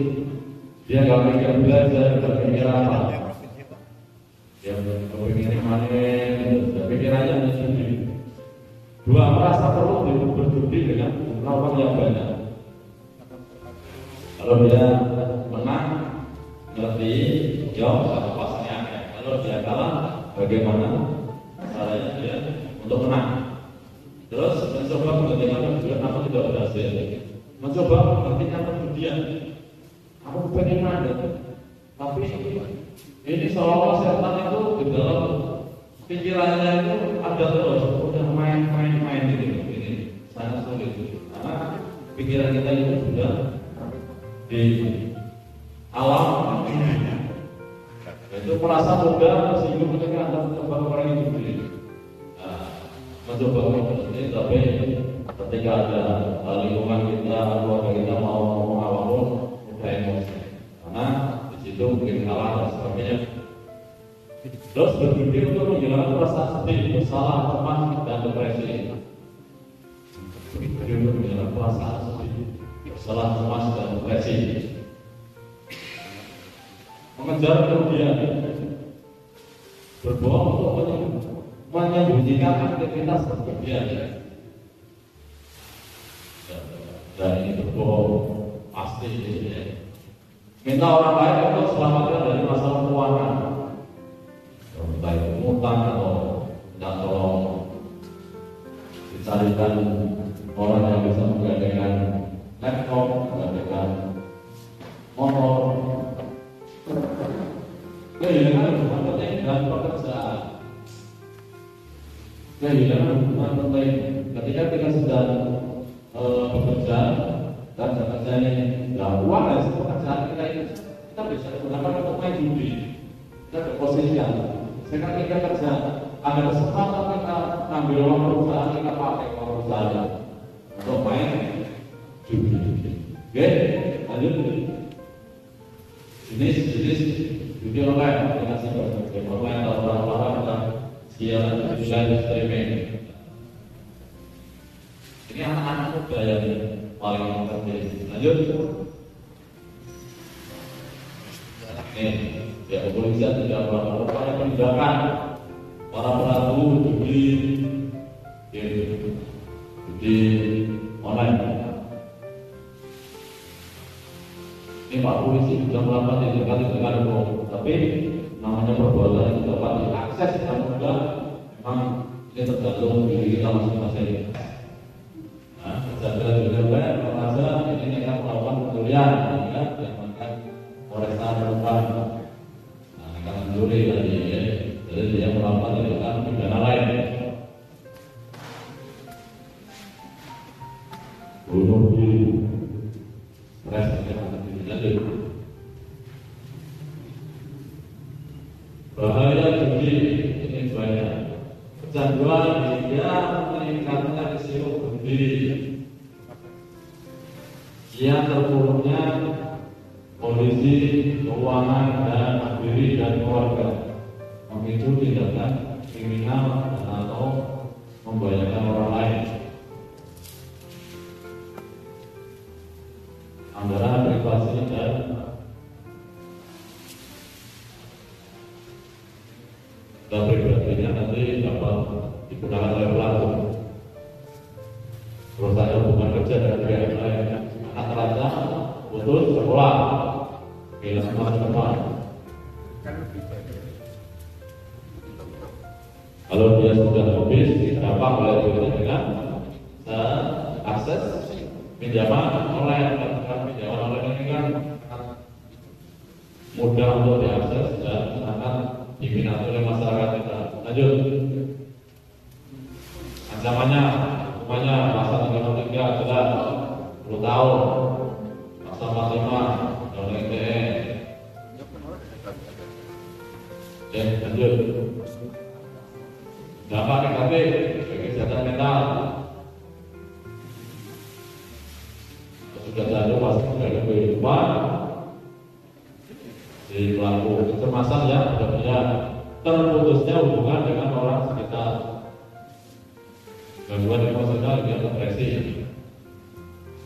Dia nggak mikir belajar, nggak mikir apa. Dia mikir main, pikirannya hanya judi. Dua, merasa perlu berjudi dengan uang yang banyak. Kalau dia menang, ngerti, ya satu pasangnya. Kalau dia kalah, bagaimana caranya dia untuk menang? Terus mencoba menghentikan perjudian, apa tidak berhasil? Mencoba menghentikan perjudian, aku pengen ada, tapi ini seolah-olah setan itu di dalam pikirannya itu ada terus, udah main gitu. Ini sangat sulit karena pikiran kita itu sudah di alam itu merasa mudah sehingga ketika Anda mencoba orang itu sendiri. Mencoba ini, tapi ketika ada lingkungan kita, keluarga kita mau ngomong apapun, udah emosi. Karena di situ mungkin kalah dan sebagainya. Terus berpikir untuk menghilangkan perasaan sedih, bersalah, cemas, dan depresi. Berpikir untuk menghilangkan perasaan sedih, bersalah, cemas, dan depresi. Mengejar kemudian berbohong untuk menyembunyikan aktivitas berlebihan. Dan ini berbohong pasti ya. Minta orang lain untuk selamatkan dari masalah keuangan, entah itu utang atau minta tolong dicarikan orang yang bisa menggantikan laptop, menggantikan motor. Kehilangan hubungan penting dan pekerjaan. Kehilangan hubungan penting ketika kita sedang bekerja dan kerjanya dan uang dari pekerjaan kita bisa gunakan untuk main judi. Kita berposisikan. Sekarang kita kerja, ada kesempatan kita ambil uang perusahaan, kita pakai uang perusahaan untuk main judi. Oke, lanjut. Jenis judi online dengan game online atau orang-orang dan siaran live streaming. Ini anak-anak muda yang paling terjadi. Lanjut. Nih, ya kepolisian tidak melakukan penindakan para pelaku judi online. Ini Pak Polisi sudah melakukan tindakan hukum, tapi namanya perbuatan yang dapat diakses dengan mudah, memang ini tergantung diri kita masing-masing. Nah, saya juga merasa ini akan melakukan pencurian, ya, diamankan Polresta Pelumpang. Nah, akan mencuri tadi, ya. Jadi dia melakukan tindakan pidana lain. Bunuh diri, stres, lanjut. Bahaya judi ini banyak. Kecanduan dia meningkatkan risiko bunuh diri. Dia terpuruknya kondisi keuangan dan diri dan keluarga, memicu tindakan kriminal atau membahayakan orang lain. Anggaran privasi dan pribadinya nanti dapat digunakan oleh pelaku. Terus ada hubungan kerja dengan pihak lain. Anak raja putus sekolah, kehilangan teman-teman. Kalau dia sudah habis, dapat oleh diri dengan akses pinjaman online. Pinjaman online ini kan mudah untuk diakses dan akan diminati oleh masyarakat kita. Lanjut. Ancamannya, hukumannya pasal 33 adalah 10 tahun, pasal 45 Undang-Undang ITE. Lanjut. Dampak negatif bagi kesehatan mental. Sudah jatuh pasti ada kehidupan di pelaku kecemasan ya, kemudian terputusnya hubungan dengan orang sekitar, gangguan emosional dan depresi,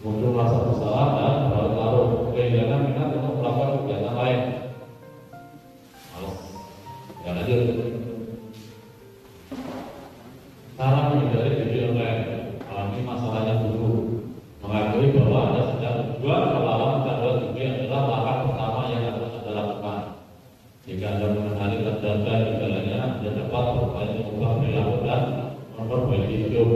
muncul rasa bersalah dan berlarut, kehilangan minat untuk melakukan kegiatan lain. Males. Ya lanjut. Cara menghindari judi online. Ini masalahnya dulu. Mengakui bahwa Anda sedang berjuang melawan kecanduan judi adalah langkah pertama yang harus Anda lakukan. Jika Anda mengenali tanda dan gejalanya, Anda dapat berupaya mengubah perilaku dan memperbaiki hidup.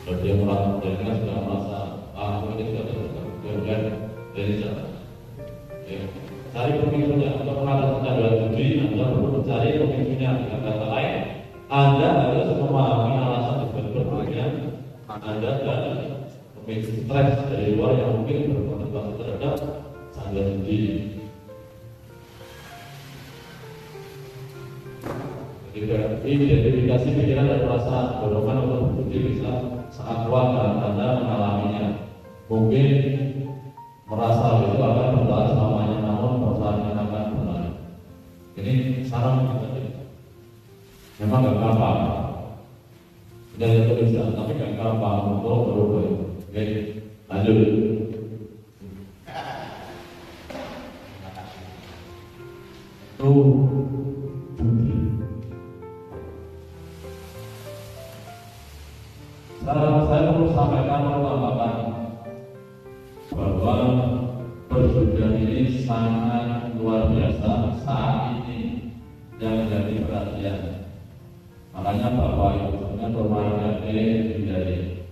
Kalau dia merasa sudah merasa ini sudah terjadi dari sana. Cari pemicunya. Untuk mengatasi kecanduan judi, Anda perlu mencari pemicunya. Dengan kata lain, Anda harus memahami alasan berikutnya Anda dan pemicu stres dari luar yang mungkin berkontribusi terhadap kecanduan judi. Identifikasi pikiran dan perasaan dorongan untuk berjudi bisa sangat kuat dan Anda mengalaminya. Mungkin merasa itu akan bertahan selamanya, namun perasaannya akan berlalu. Ini saran kita. Memang gak gampang. Tidak ada tulisan, tapi gak gampang untuk berubah. Oke, lanjut. itu judi. Saya perlu sampaikan tambahkan bahwa perjudian ini sangat luar biasa saat ini yang menjadi perhatian. Makanya Bapak Ibu sekalian berwarga hindari,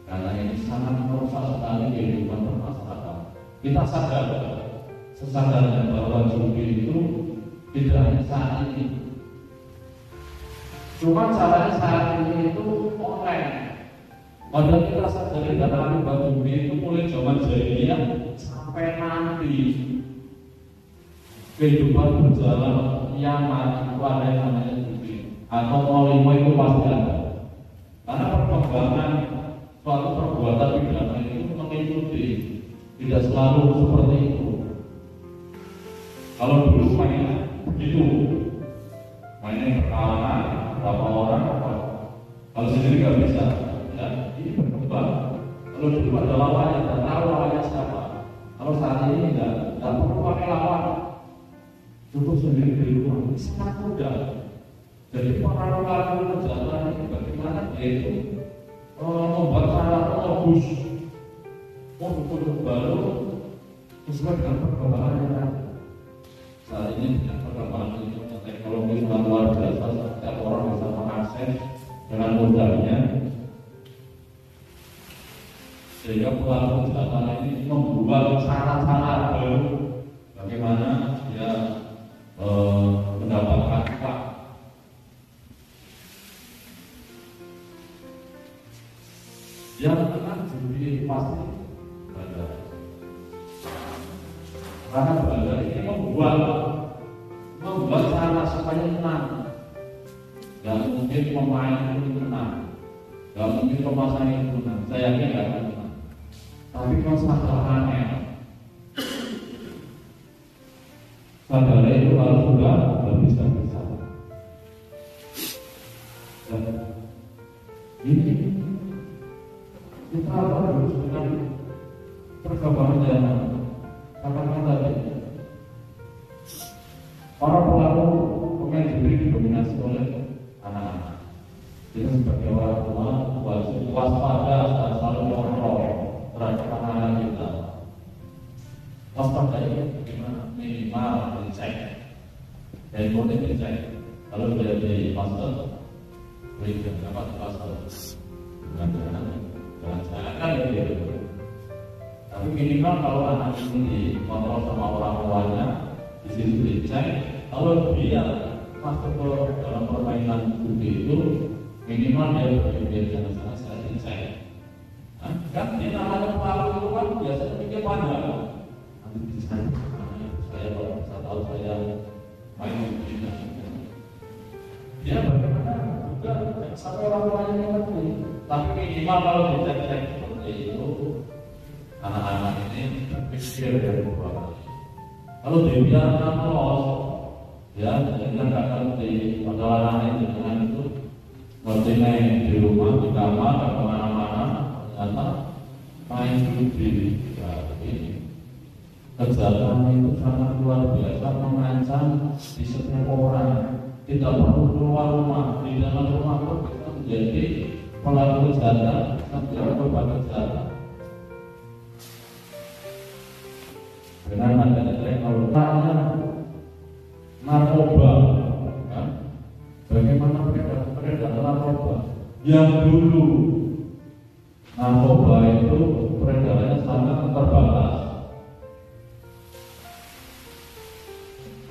karena ini sangat merusak sekali kehidupan bermasyarakat. Kita sadar sesadarnya bahwa judi itu tidak hanya saat ini, cuma caranya saat ini itu online. Padahal kita sadari dan akibat judi itu mulai zaman jahiliyah sampai nanti kehidupan berjalan kiamat itu ada yang namanya judi atau mau itu pasti ada. Karena perkembangan suatu perbuatan pidana itu mengikuti, tidak selalu seperti itu. Kalau dulu mainnya begitu, mainnya berkawanan berapa orang, kalau sendiri nggak bisa. Ya, ini berkembang. Kalau dulu ada lawannya, tidak tahu lawannya siapa. Kalau saat ini tidak perlu pakai lawan, cukup sendiri di rumah. Ini sangat mudah. Jadi para pelaku kejahatan ini bagaimana dia itu membuat cara menembus produk baru sesuai dengan perkembangan yang ada. Saat ini dengan perkembangan teknologi sangat luar biasa, setiap orang bisa mengakses dengan mudahnya. Sehingga pelaku kejahatan ini membuat cara-cara baru bagaimana dia mendapatkan uang. Yang akan judi pasti bandar. Karena bandar ini membuat cara supaya menang. Gak mungkin pemain itu menang, gak mungkin pemasaran itu menang. Saya yakin gak akan menang. Tapi kesalahannya saudara itu harus sudah bisa. Dan ini kita harus dengan perkembangan zaman. Katakan tadi, para pelaku pemain judi didominasi oleh anak-anak. Kita sebagai orang tua wajib waspada dan selalu kontrol terhadap anak-anak kita. Waspada ini bagaimana? Minimal dicek, handphone dicek. Kalau jadi master, beli dapat master. Jangan ya gitu. Tapi minimal kalau anak ini dikontrol sama orang tuanya, di situ dicek. Kalau dia masuk ke dalam permainan judi itu, minimal dia berpikir jangan saya dicek. Kan di namanya pelaku itu kan biasanya pikir panjang. Nanti dicek, saya kalau bisa tahu saya main judi. Dia bagaimana juga sampai orang tuanya mengerti. Tapi minimal kalau dicek seperti itu, anak-anak ini berpikir dari dua kali. Kalau dibiarkan lolos, ya jangan nggak ngerti. Padahal anak ini dengan itu ngerti di rumah, di kamar, di kemana-mana, ternyata main judi. Ini kejahatan itu sangat luar biasa, mengancam di setiap orang. Tidak perlu keluar rumah, di dalam rumah pun bisa menjadi pelaku kejahatan, sampai korban kejahatan. Dengan adanya teknologi narkoba, kan? Bagaimana peredaran narkoba? Yang dulu narkoba itu peredarannya sangat terbatas.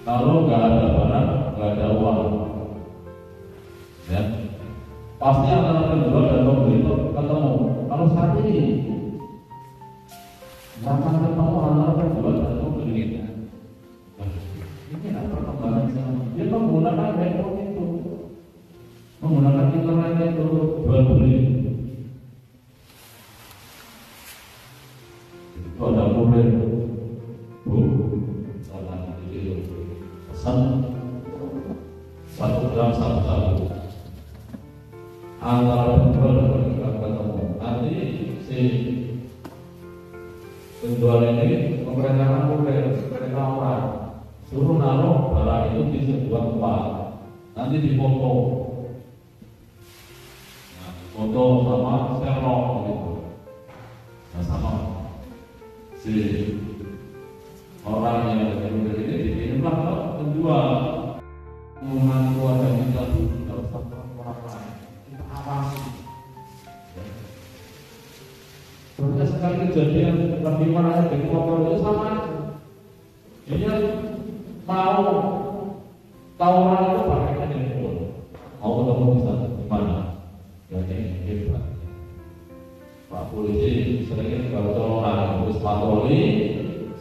Kalau nggak ada barang, nggak ada uang, ya pasti antara penjual dan pembeli itu ketemu. Kalau saat ini akan ketemu antara penjual dan pembeli. Ini apa perkembangan zaman? Dia menggunakan handphone itu, menggunakan internet itu jual beli. Itu ada kurir, jangan itu pesan 1 gram sabu-sabu. Antara penjual dan pembeli ketemu. Nanti si penjual ini memerintahkan kurir, perintah orang suruh naruh barang itu di sebuah tempat, nanti difoto, nah, foto sama Sherlock gitu, nah, sama si orang yang dari ini dikirimlah ke penjual. Hubungan keluarga kita itu tidak usah orang lain, kita awasi. Banyak sekali kejadian bagaimana di kelompok itu sama aja. Dia mau tawuran itu pakai handphone, mau ketemu di mana? Ya ini hebat. Pak polisi sering kalau orang terus patroli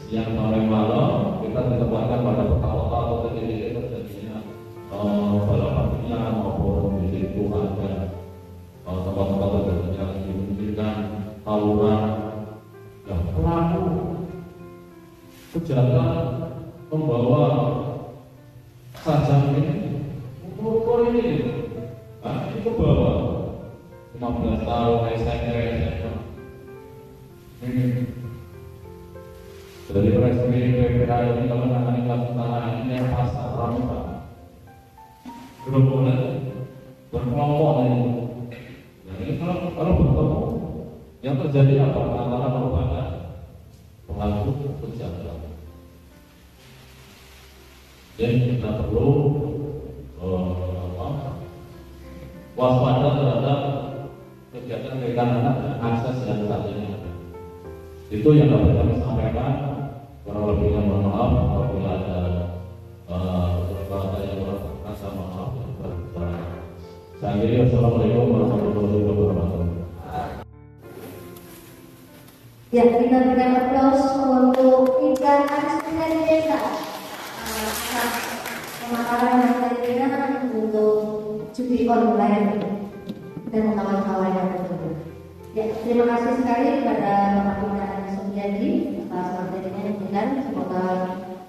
siang sore malam, kita ditempatkan pada kota-kota atau titik-titik terjadinya balapan liar maupun di situ ada tempat-tempat terjadinya dimungkinkan tawuran. Ya pelaku kejahatan membawa sajam ini, ukur ini, nah itu bawa 15 tahun SMA. Dari presiden PPK ini kalau menangani kasus tanah ini yang pasar pramuka, gerombolan berkelompok ini. Nah ini kalau bertemu, yang terjadi apa? Antara merupakan pelaku kejahatan. Jadi kita perlu waspada terhadap kegiatan anak dan akses yang saat ini ada. Itu yang dapat kami sampaikan. Kurang lebihnya mohon maaf apabila ada yang berkata sama maaf. Saya kira assalamualaikum warahmatullahi wabarakatuh. Ya, kita berikan aplaus untuk tiga asisten desa. Pemaparan yang tadi berikan untuk judi online dan kawan-kawan yang tersebut. Ya, terima kasih sekali kepada Bapak Bintang Suryadi atas materinya yang diberikan. Semoga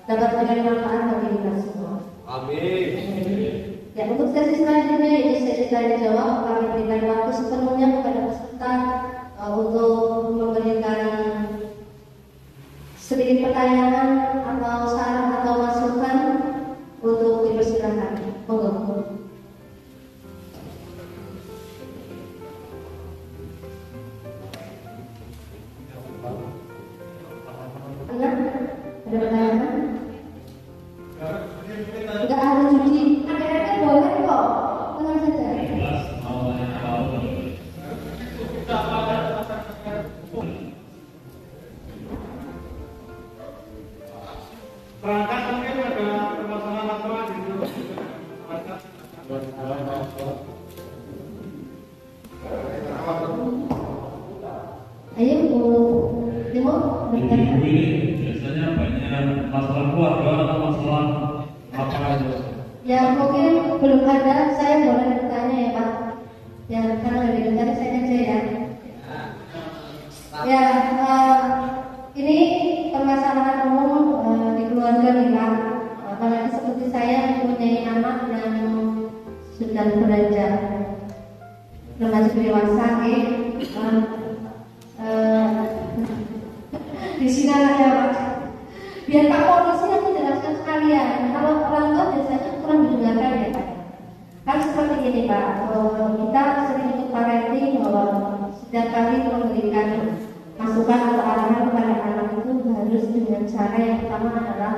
dapat memberikan manfaat bagi kita semua. Amin. Ya, untuk sesi selanjutnya yaitu sesi tanya jawab, kami berikan waktu sepenuhnya kepada peserta untuk memberikan sedikit pertanyaan atau saran atau masukan untuk dipersilakan. Monggo. Ada pertanyaan? Enggak ada judi. Ada boleh kok. Tenang saja. Perangkat mungkin ada permasalahan apa gitu. Ayo, Timo. Ibu ini biasanya banyak masalah keluarga atau masalah apa aja? Ya mungkin belum ada, saya boleh bertanya ya Pak. Ya karena dari tadi saya aja ya. Ya ini permasalahan umum di keluarga nih Pak. Apalagi seperti saya mempunyai anak yang sudah beranjak remaja dewasa, di sini ada Pak. Biar Pak polisi yang menjelaskan sekalian. Kalau orang tua biasanya kurang didengarkan ya Pak. Kan seperti ini Pak. Kita sering ikut parenting bahwa setiap kali memberikan masukan atau arahan kepada anak itu harus dengan cara yang pertama adalah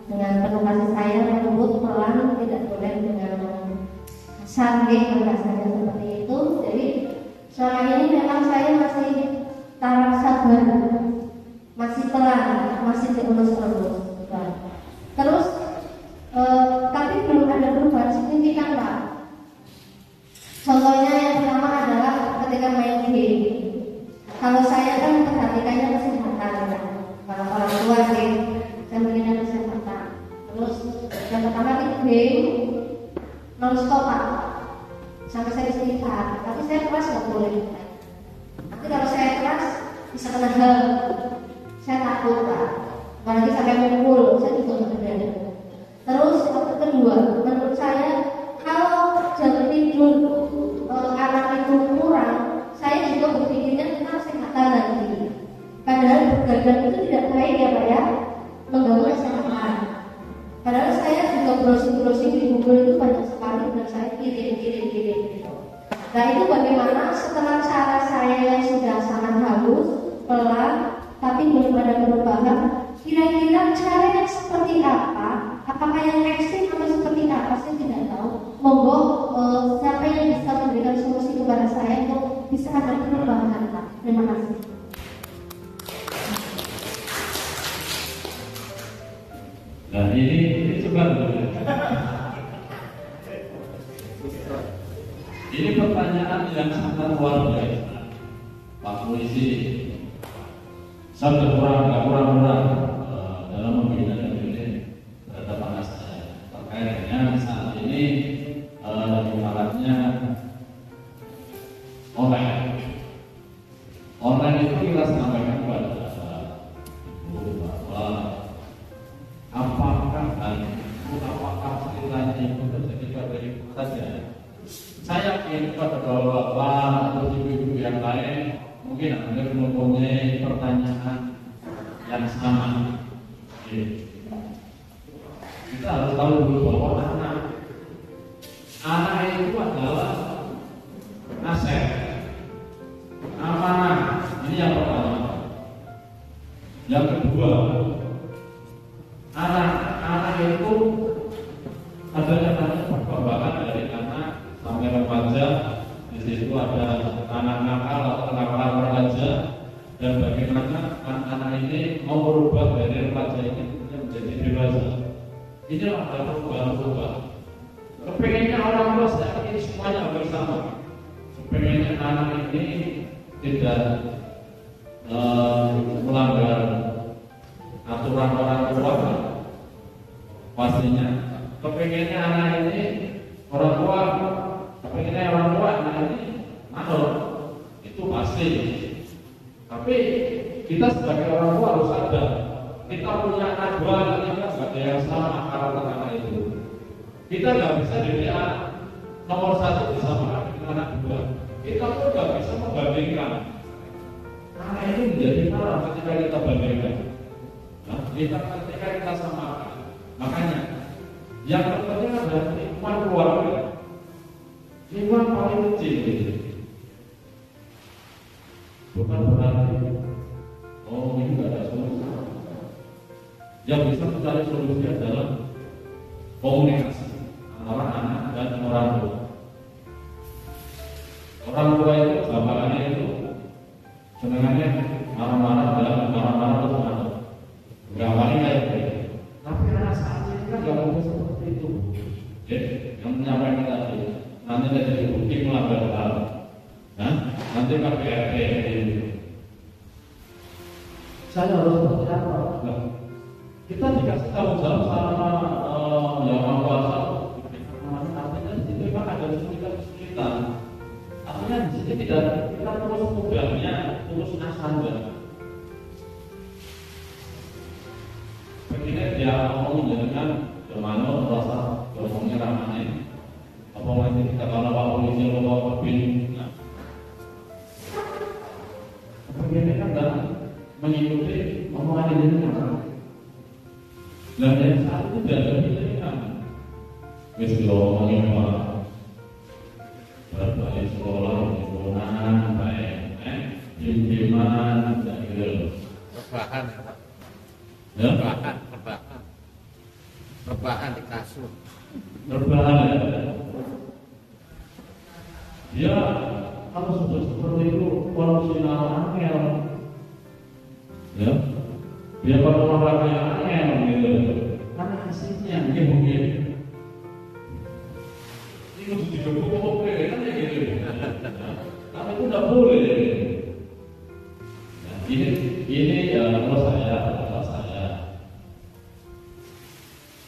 dengan penuh kasih sayang, lembut, pelan, tidak boleh dengan sanggih rasanya seperti itu. Jadi selama ini memang saya masih taraf sabar, masih pelan, masih dielus-elus. Terus tapi belum ada perubahan signifikan Pak. Contohnya yang pertama adalah ketika main game. Kalau saya kan perhatikannya kesehatan, kalau orang tua sih saya berikan kesehatan. Terus yang pertama itu game non-stop Pak, sampai saya istirahat. Tapi saya keras nggak boleh. Nanti kalau saya keras bisa kena hal. Saya takut Pak. Apalagi sampai mukul, saya juga nggak berani. Terus yang kedua, menurut saya kalau jam tidur anak itu kurang, saya juga berpikirnya tentang kesehatan nanti. Padahal begadang itu tidak baik ya Pak ya, mengganggu kesehatan. Padahal saya juga browsing kirim gitu. Nah itu bagaimana setelah cara saya yang sudah sangat halus, pelan, tapi belum ada perubahan, kira-kira cara yang seperti apa? Apakah yang ekstrim atau seperti apa? Saya tidak tahu. Monggo siapa yang bisa memberikan solusi kepada saya untuk bisa ada perubahan, Pak. Terima kasih. Nah ini coba dulu. Ini pertanyaan yang sangat luar biasa, Pak Polisi. Saya kurang dalam membina ini terhadap anak saya terkait dengan saat ini ibaratnya online itu kita sampaikan kepada ibu bahwa apakah ceritanya itu terjadi pada ibu saja. Saya yakin pada bapak atau ibu-ibu yang lain mungkin Anda mempunyai pertanyaan yang sama. Kita harus tahu dulu bahwa anak itu adalah aset, amanah. Ini yang pertama. Yang kedua, anak itu adanya perkembangan dari anak sampai remaja. Di situ ada anak nakal atau kenakalan remaja, dan bagaimana anak ini mau berubah dari remaja ini menjadi dewasa. Inilah ada perubahan-perubahan. Kepengennya orang tua saya ini semuanya bersama. Kepengennya anak ini tidak melanggar aturan orang tua, pastinya. Kepengennya anak ini orang tua, kepengennya orang tua anak ini manut, itu pasti. Tapi kita sebagai orang tua harus sadar, kita punya anak dua, anak tiga, nggak ada yang sama karakter anak itu. Kita nggak bisa jadi anak nomor satu disamakan dengan anak dua. Kita pun nggak bisa membandingkan. Anak ini menjadi marah ketika kita bandingkan. Nah, ketika kita samakan. Makanya yang terpenting adalah iman keluarga. Iman paling kecil. Bukan berarti ini nggak ada solusi. Yang bisa mencari solusi adalah komunikasi antara anak dan orang tua. Orang tua itu gambarannya itu senangannya marah-marah dan marah-marah itu mana? Gambarnya kayak gitu. Tapi anak saat ini kan nggak mungkin seperti itu. Yang menyampaikan tadi nanti jadi bukti melanggar hal. Nanti KPRT saya harus seperti apa? Kita dikasih tahu sama yang Maha Kuasa, artinya di situ memang ada kesulitan. Artinya di sini tidak kita terus mudahnya, terus asal. Begini dia ngomong dengan Germano, rasa ngomongnya ramai. Apa nanti kita kalau Pak Polisi atau Pak Bin, begini kan dan mengikuti omongan ini dengan dan yang saat itu tidak ada pilihan. Mesti ngomongin apa? Berbalik sekolah, lingkungan, baik, game-gamean, dan gitu. Rebahan di kasur. Rebahan ya. Dia kalau sudah seperti itu konvensional angel, ya. Dia kalau orangnya angel gitu, karena hasilnya mungkin itu digebuk oke kan ya gitu. Tapi itu tidak boleh. Nah, ini menurut saya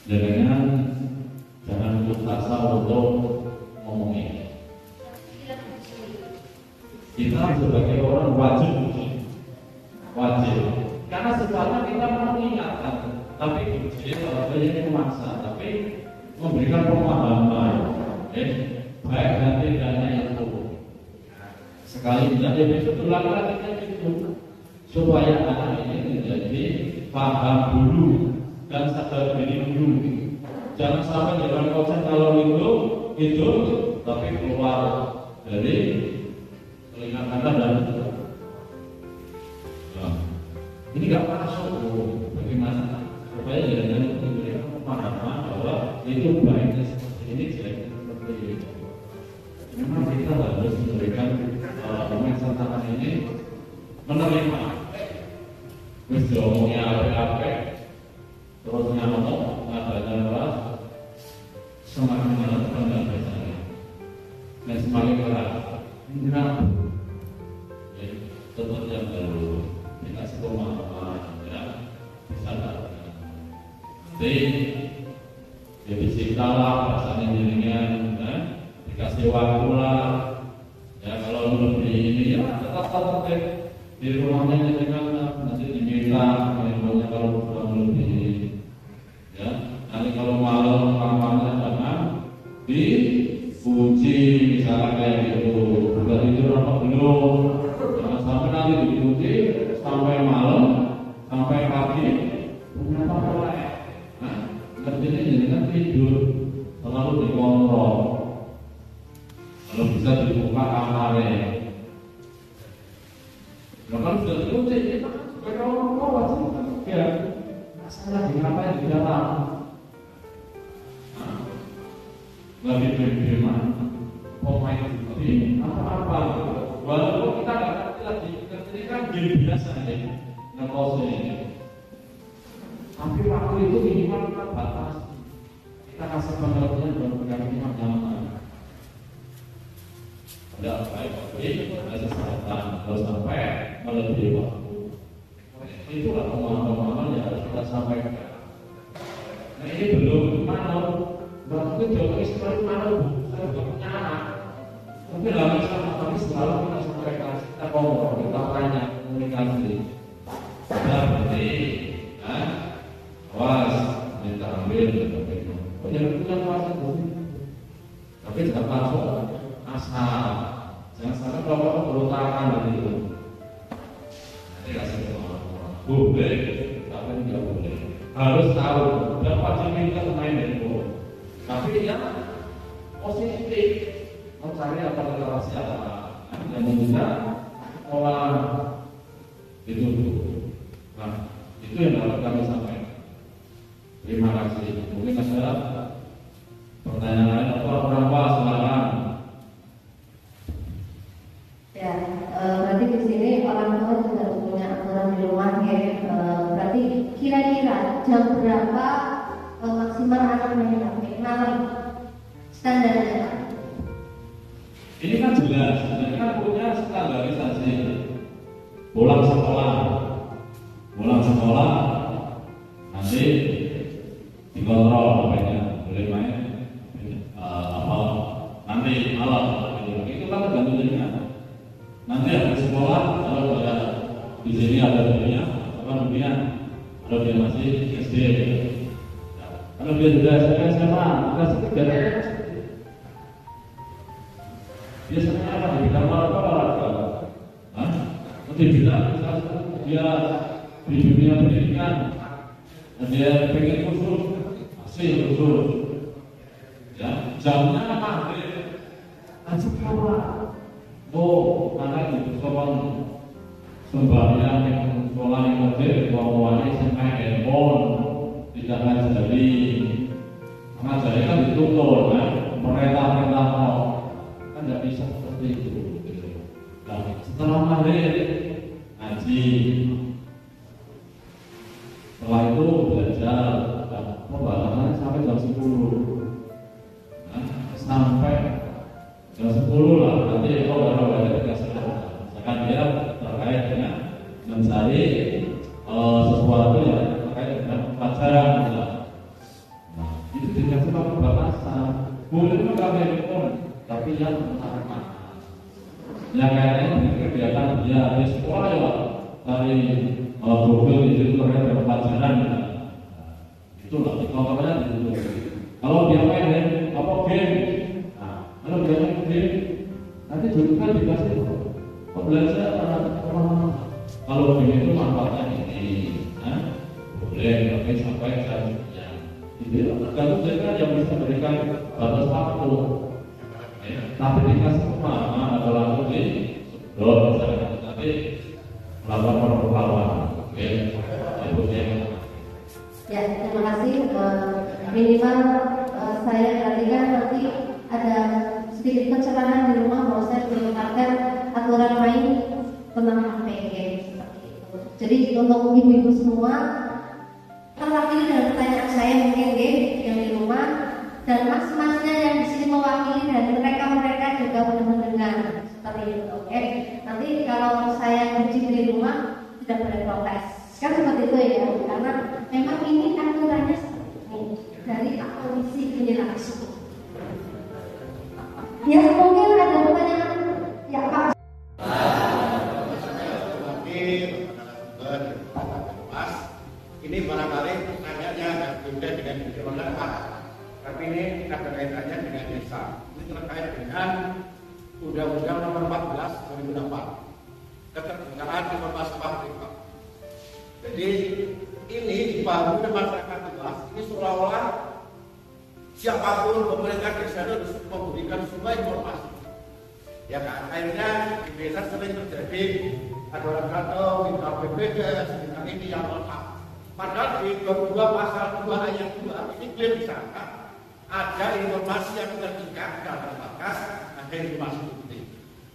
jangan putus asa untuk ngomongin. Kita sebagai orang wajib. Karena sebenarnya kita mengingatkan, tapi kalau ini memaksa, tapi memberikan pemahaman, baik dan tidaknya itu. Sekali tidak jadi berulang lagi itu, supaya anak ini menjadi paham dulu dan sadar diri dulu. Jangan sampai dalam konsep kalau itu hidup tapi keluar dari telinga kanan dan ini nggak masuk. Bagaimana supaya jangan memberikan pemahaman bahwa itu baiknya seperti ini, jeleknya seperti itu. Memang kita harus memberikan tantangan ini menerima. Terus diomongnya apa-apa, terus ngomong adanya keras, semakin menentukan dan biasanya, dan semakin keras. Enggak, tetap yang baru dikasih pemahaman, ya bisa tak? Nanti jadi cinta lah, rasanya jaringan, ya? Dikasih waktu lah. Ya kalau lebih ini ya tetap di rumahnya jaringan, nanti diminta handphonenya kalau kurang lebih. Ya, nanti kalau malam kamarnya jangan dipuji misalnya kayak gitu. Udah tidur apa belum? Jangan sampai nanti dipuji sampai malam, sampai pagi. Kenapa mulai? Nah, artinya jangan tidur, selalu dikontrol. Kalau bisa dibuka kamarnya. Kalau sudah dikunci, kita sebagai orang tua wajib ya. Masalah di apa di dalam? Lebih bagaimana? Pemain ini apa-apa? Walaupun kita nggak ngerti lagi, ini kan game biasa ya, ngekosnya ini. Tapi waktu itu minimal kita batas. Kita kasih pengertian dan pengertian nyaman. Tidak baik, ada kesempatan harus sampai melebihi waktu. Itulah pemahaman yang harus kita sampaikan. Nah ini belum malam, waktu Jokowi seperti malam, saya belum punya anak. Tapi dalam sama selalu kita sampaikan, kita ngomong, kita tanya, komunikasi. Nah berarti, awas, minta ambil, jangan punya kuasa dulu. Tapi tidak masuk asal. Jangan sampai kalau berusaha dari itu. Nanti kasih pemahaman. Boleh, tapi tidak boleh. Harus tahu berapa jam kita main itu. Tapi yang positif, mencari relasi apa yang bisa pola itu. Nah, itu yang harus kami sampaikan. Terima kasih. Mungkin ada pertanyaan lain atau berapa silakan. Ya, berarti di sini orang tua juga harus punya aturan di rumah ya. Berarti kira-kira jam berapa maksimal anak main HP malam standarnya? Ini kan jelas, ini kan punya standarisasi. Pulang sekolah, nanti dikontrol namanya, boleh main nanti malam. Itu kan tergantung dengan. Nanti habis sekolah, kalau ada di sini ada dunia, kalau dia masih SD, kalau dia sudah SMA, kelas 3, biasanya apa di kamar apa olahraga? Nanti bila dia di dunia pendidikan, dia pengen khusus, masih khusus, ya jamnya apa? Asik apa? Oh, karena itu soal sembahyang yang sekolah yang wajib, tuanya sampai handphone tidak ngajari, mengajari kan dituntut, perintah kan tidak bisa seperti itu. Nah, setelah maghrib ngaji, setelah itu belajar, pembalasannya sampai jam 10, sampai jam 10 lah, nanti kalau orang dikasih misalkan dia terkait dengan mencari sesuatu yang terkait dengan pelajaran. Nah, itu dikasih batasan. Boleh juga handphone, tapi yang utama. Yang kayaknya kegiatan dia di sekolah ya, dari Google itu terkait dengan pelajaran. Itulah kontrolnya di situ. Kalau dia main game. Kalau belajar game, nanti juga dikasih belajar kalau game itu manfaatnya ini, boleh tapi sampai selanjutnya. Itu tergantung mereka yang bisa memberikan batas waktu. Tapi dikasih rumah, ada langsung di sedot, tapi melakukan perlawanan. Ya, terima kasih. Minimal saya perhatikan nanti ada sedikit pencerahan di rumah bahwa saya merupakan aturan main tentang HPG seperti itu. Jadi untuk ibu-ibu semua terwakili dengan pertanyaan saya mungkin yang di rumah, dan mas-masnya yang di sini mewakili dan mereka juga boleh mendengar seperti itu. Oke. Nanti kalau saya uji di rumah tidak boleh protes. Kan seperti itu ya, karena memang ini aturannya seperti ini dari polisi ini langsung. Ya mungkin ada pertanyaan, ya Pak. Ini barangkali pertanyaannya agak berbeda dengan di Pak. Tapi ini ada kaitannya dengan desa. Ini terkait dengan Undang-Undang Nomor 14 2008 keterbukaan informasi publik, Pak. Jadi ini dipahami oleh masyarakat luas. Ini seolah-olah siapapun pemerintah desa harus memberikan semua informasi. Ya kan, akhirnya di desa sering terjadi ada orang kata minta BPJS, minta ini yang lengkap. Padahal di 22 pasal 2 ayat 2 ini clear di sana ada informasi yang tertingkat dalam batas ada informasi penting.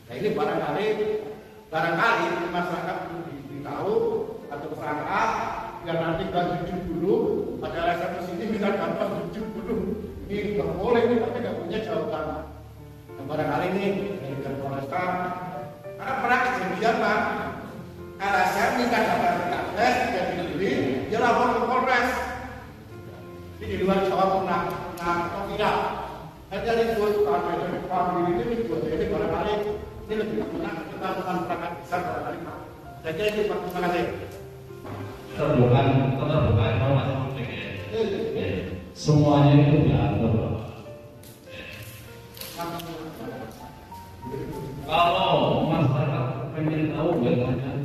Nah ini barangkali masyarakat perlu diberitahu atau perangkat biar nanti kan jujur dulu pada alasan kesini minta gambar jujur dulu. Ini nggak boleh ini tapi nggak punya jawaban. Nah, barangkali ini dari Polresta karena pernah kejadian Pak. Alasan minta gambar PKS dan dibeli dia lapor ke Polres. Ini di luar Jawa pernah atau tidak. Ada ribut dari famili ini ribut jadi barangkali ini lebih benar kita bukan perangkat besar barangkali Pak. Jadi ini Pak, terima kasih. Keterbukaan informasi publik ya. Semuanya itu diatur. Kalau masyarakat pengen tahu biasanya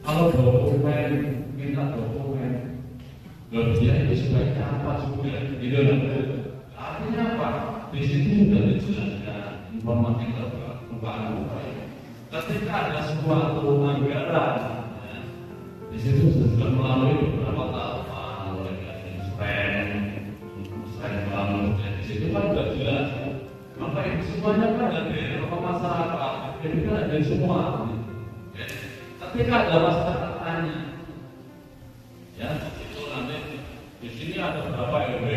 kalau dokumen minta dokumen, dia itu sebaiknya apa juga gitu. Artinya apa? Di situ sudah dijelaskan informasi terbukaan. Ketika ada suatu anggaran, di situ sudah melalui beberapa tahapan, mulai dari instrumen bangun, di situ kan sudah jelas. Maka itu semuanya kan dari masyarakat, jadi kan ada semua. Ketika ada masyarakat tanya, ya itu nanti di sini ada berapa RW,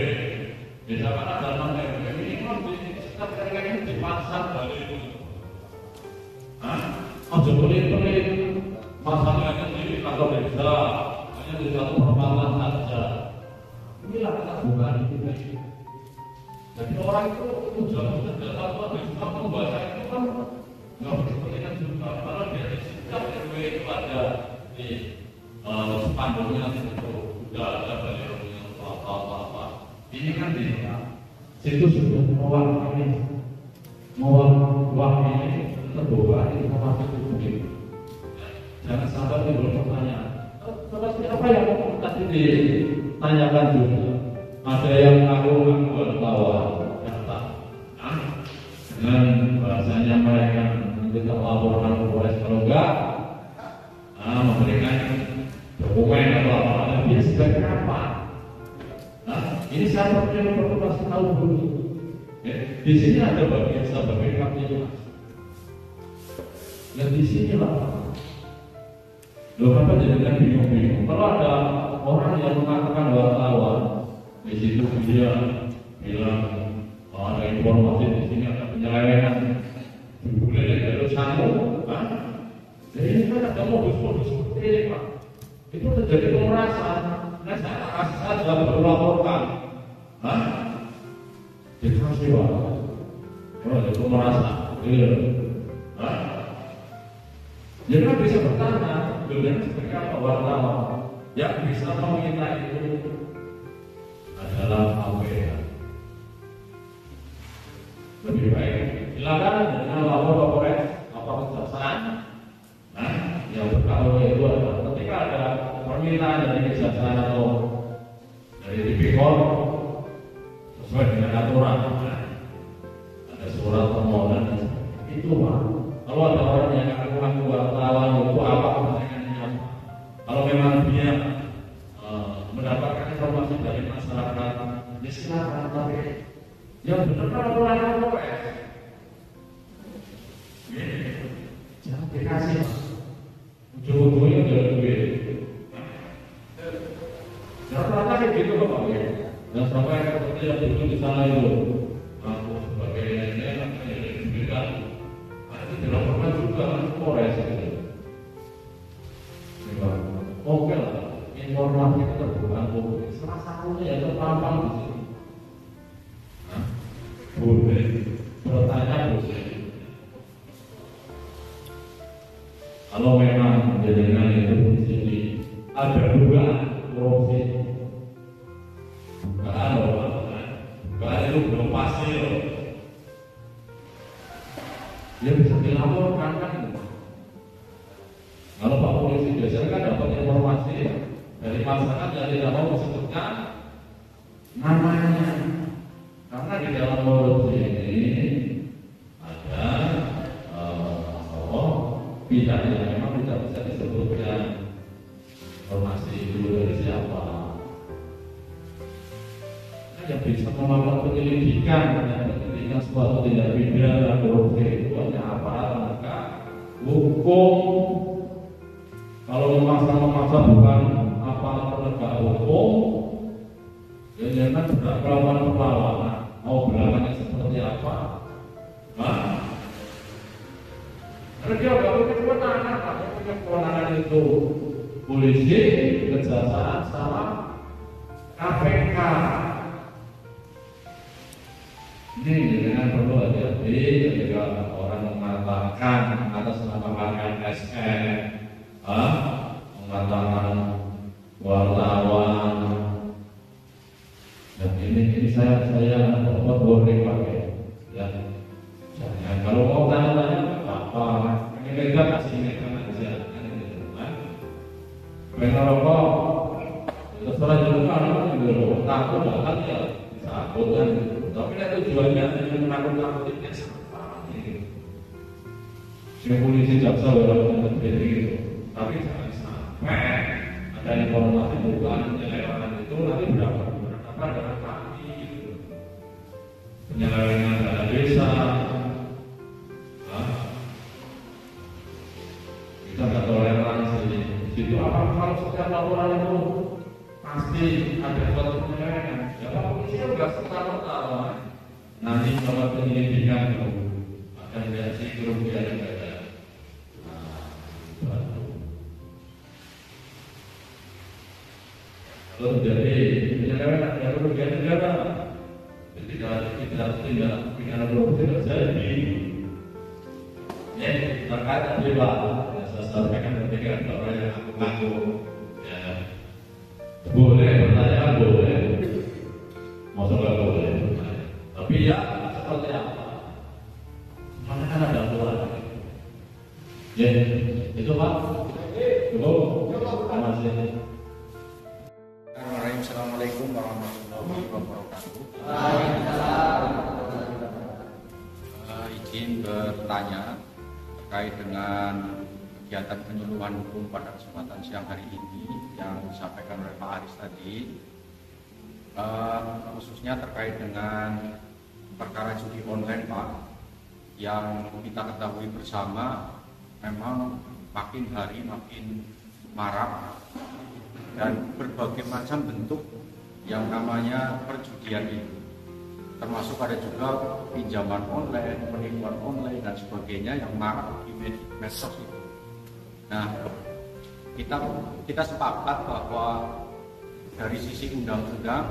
misalkan ada 6 RW, ini kan setiap RW ini dipasang dari itu. Aja pelit-pelit masalahnya di kantor desa, hanya di satu perempatan saja. Inilah keterbukaan itu. Jadi orang itu jangan sudah satu ada juga membaca itu kan nggak berkepentingan juga. Kalau dari setiap RW itu ada di spanduknya itu sudah ada balihonya apa. Ini kan di situ sudah mewakili keterbukaan informasi publik. Jangan sampai timbul pertanyaan. Seperti apa yang tadi ditanyakan juga? Ada yang ngaku wartawan, data, dengan bahasanya mereka kita laporkan ke Polres kalau enggak, memberikan dokumen atau apa? Dia sebagai apa? Ini saya perlu kasih tahu dulu. Di sini ada bagian sebagai aktivitas. Dan di sini lah. Loh, apa jadikan bingung-bingung? Kalau ada orang yang mengatakan wartawan, di situ dia bilang ada informasi di sini ada penyelewengan, boleh dari sanggup, jadi ini kan ada modus-modus seperti ini Pak. Itu terjadi pemerasan. Nah saya sudah baru laporkan, dikasih Pak. Oh, itu pemerasan, jadi kan bisa bertanya. Dengan seperti apa wartawan yang bisa meminta itu adalah AWR. Lebih baik silakan dengan lapor ke Polres atau kejaksaan. Yang pertama itu adalah ketika ada permintaan dari kejaksaan atau dari Tipikor sesuai dengan aturan, ada informasi dari masyarakat, ya silakan, tapi yang benar kalau layanan OS, jangan dikasih ujung-ujungnya udah duit. Rata-rata kayak gitu loh Pak. Dan sampai seperti yang dulu di sana itu, aku sebagai nenek yang diberikan, itu dilaporkan juga Polres itu. Oke lah, informasi itu terbuka publik. Salah satunya itu tampang di sini. Boleh bertanya boleh. Kalau memang jaringan itu di sini ada dugaan korupsi, bukan itu belum pasti loh. Dia bisa dilaporkan kan? Kalau Pak Polisi biasanya kan dapat informasi dari masyarakat yang tidak mau disebutkan namanya, karena di dalam korupsi ini ada pihak yang memang tidak bisa disebutkan informasi itu dari siapa. Nah, yang bisa melakukan penyelidikan suatu tindak pidana korupsi itu hanya aparat penegak hukum. Kalau memaksa bukan aparat penegak hukum, ya jangan berlaku perlawanan. Mau belakangnya seperti apa? Karena dia nggak punya kewenangan, punya kewenangan itu polisi, kejaksaan, sama KPK. Ini dengan perlu hati-hati ketika orang mengatakan atas nama KSN, mengatakan wartawan. Dan ini saya boleh pakai. Ya, jangan kalau mau tanya-tanya apa, ini kita kasih ini aja. Benar rokok, terserah juga orang itu takut bahkan ya takutkan. Tapi tujuannya yang menakut-nakutin siapa? Si polisi jaksa orang seperti itu. Tapi jangan sampai ada informasi bukan penyelewengan itu nanti berapa dengan kami penyelewengan dana desa. Kita nggak toleransi di situ. Apa kalau setiap laporan itu pasti ada suatu penyelewengan? Ya Pak Polisi nggak serta-merta. Nanti kalau penyelidikan itu akan reaksi kerugian negara. Kalau terjadi penyelewengan yang kerugian negara, tidak pidana korupsi terjadi. Ya, terkait tadi Pak, saya sampaikan ketika orang yang aku ya boleh bertanya boleh, maksud nggak boleh. Tapi ya seperti apa? Mana kan ada aturan. Ya, itu Pak. Terima kasih. Assalamualaikum warahmatullahi wabarakatuh. Izin bertanya terkait dengan kegiatan penyuluhan hukum pada kesempatan siang hari ini yang disampaikan oleh Pak Aris tadi, khususnya terkait dengan perkara judi online Pak, yang kita ketahui bersama memang makin hari makin marak dan berbagai macam bentuk yang namanya perjudian itu, termasuk ada juga pinjaman online, penipuan online dan sebagainya yang marak di medsos itu. Nah, kita sepakat bahwa dari sisi undang-undang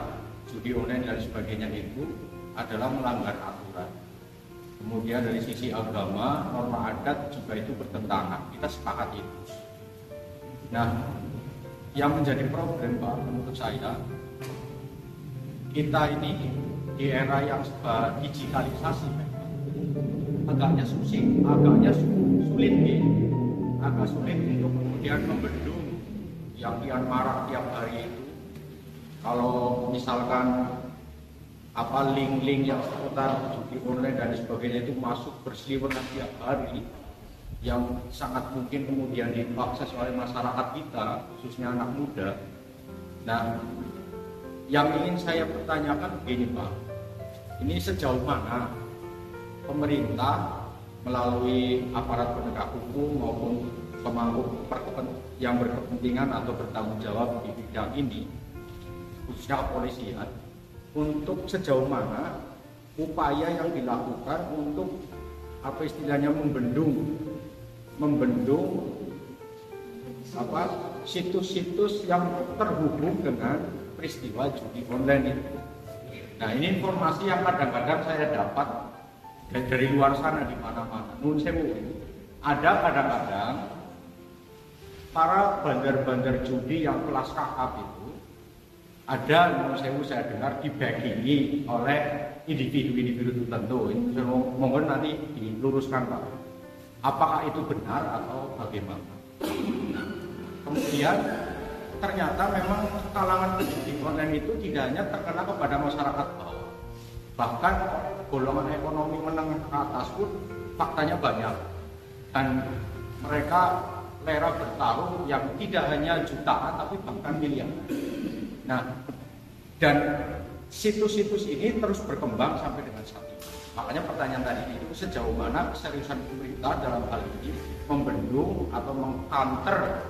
judi online dan sebagainya itu adalah melanggar aturan. Kemudian dari sisi agama, norma adat juga itu bertentangan. Kita sepakat itu. Nah, yang menjadi problem Pak, menurut saya, kita ini di era yang serba digitalisasi agaknya sulit untuk kemudian membendung yang kian marak tiap hari itu. Kalau misalkan link-link yang seputar judi online dan sebagainya itu masuk berseliweran tiap hari, yang sangat mungkin kemudian diakses oleh masyarakat kita, khususnya anak muda. Nah, yang ingin saya pertanyakan begini Pak, ini sejauh mana pemerintah melalui aparat penegak hukum maupun pemangku yang berkepentingan atau bertanggung jawab di bidang ini, khususnya kepolisian, untuk sejauh mana upaya yang dilakukan untuk apa istilahnya membendung situs-situs yang terhubung dengan peristiwa judi online itu. Nah, ini informasi yang kadang-kadang saya dapat dari luar sana di mana-mana. Nun sewu, ada kadang-kadang para bandar-bandar judi yang kelas kakap itu ada, nun sewu saya dengar dibackingi oleh individu-individu tertentu. Monggo nanti diluruskan Pak. Apakah itu benar atau bagaimana? Kemudian ternyata memang kalangan judi online itu tidak hanya terkena kepada masyarakat bawah, bahkan golongan ekonomi menengah ke atas pun faktanya banyak, dan mereka rela bertaruh yang tidak hanya jutaan tapi bahkan miliaran. Nah, dan situs-situs ini terus berkembang sampai dengan saat ini. Makanya pertanyaan tadi itu sejauh mana keseriusan pemerintah dalam hal ini membendung atau mengcounter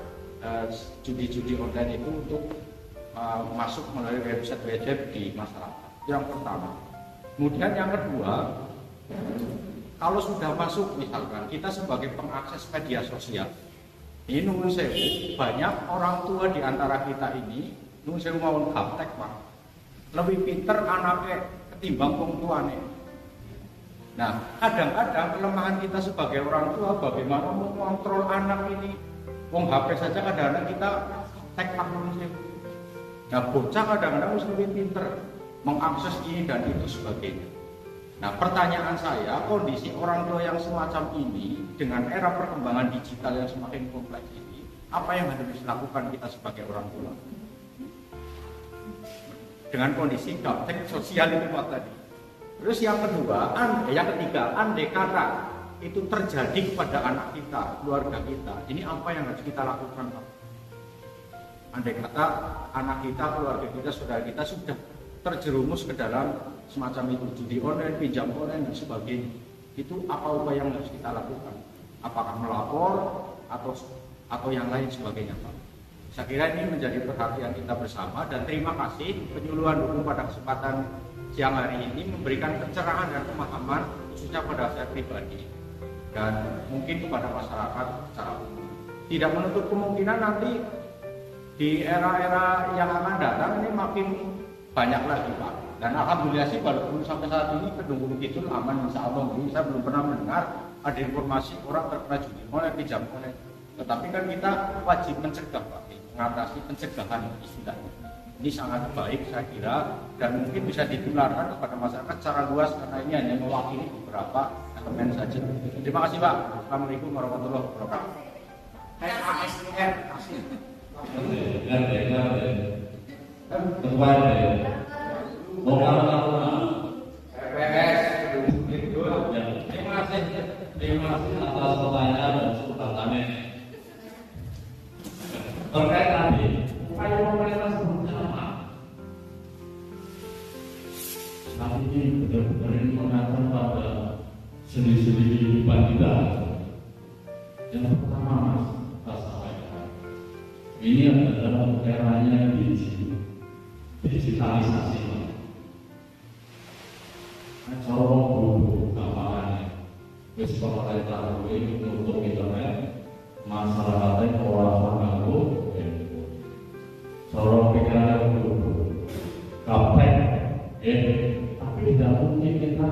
judi-judi online itu untuk masuk melalui website di masyarakat. Yang pertama. Kemudian yang kedua, kalau sudah masuk misalkan kita sebagai pengakses media sosial, ini nun sewu, banyak orang tua di antara kita ini nun sewu mau gaptek Pak, lebih pinter anaknya ketimbang wong tuane. Nah, kadang-kadang kelemahan kita sebagai orang tua bagaimana mengontrol anak ini. Wong HP saja kadang-kadang kita tag akun. Nah, bocah kadang-kadang harus lebih pinter mengakses ini dan itu sebagainya. Nah, pertanyaan saya, kondisi orang tua yang semacam ini dengan era perkembangan digital yang semakin kompleks ini, apa yang harus dilakukan kita sebagai orang tua? Dengan kondisi gaptek sosial itu Pak tadi. Terus yang kedua, yang ketiga, andai kata itu terjadi kepada anak kita, keluarga kita, ini apa yang harus kita lakukan Pak? Andai kata anak kita, keluarga kita, saudara kita sudah terjerumus ke dalam semacam itu, judi online, pinjam online dan sebagainya, itu apa upaya yang harus kita lakukan? Apakah melapor atau yang lain sebagainya Pak? Saya kira ini menjadi perhatian kita bersama, dan terima kasih penyuluhan hukum pada kesempatan siang hari ini memberikan pencerahan dan pemahaman khususnya pada saya pribadi dan mungkin kepada masyarakat secara umum. Tidak menutup kemungkinan nanti di era-era yang akan datang ini makin banyak lagi Pak. Dan alhamdulillah sih walaupun sampai saat ini Kedung Kidul aman insya Allah. Saya belum pernah mendengar ada informasi orang terkena judi online, pinjam online. Tetapi kan kita wajib mencegah Pak, mengatasi pencegahan istilahnya. Ini sangat baik saya kira, dan mungkin bisa ditularkan kepada masyarakat secara luas karena ini hanya mewakili beberapa elemen saja. Terima kasih Pak. Assalamualaikum warahmatullahi wabarakatuh. ASN Terima kasih atas pertanyaan dan sumbangannya. Terkait tadi, upaya pemerintah sebelumnya apa? Saat ini benar-benar ini mengatur pada sendi-sendi kehidupan kita. Yang pertama Mas, saya sampaikan, ini adalah eranya digitalisasi. Corong dulu gampangannya, wis pemerintah ini untuk internet, masyarakatnya orang mengganggu, corong pikiran dulu, kapek, tapi tidak mungkin kita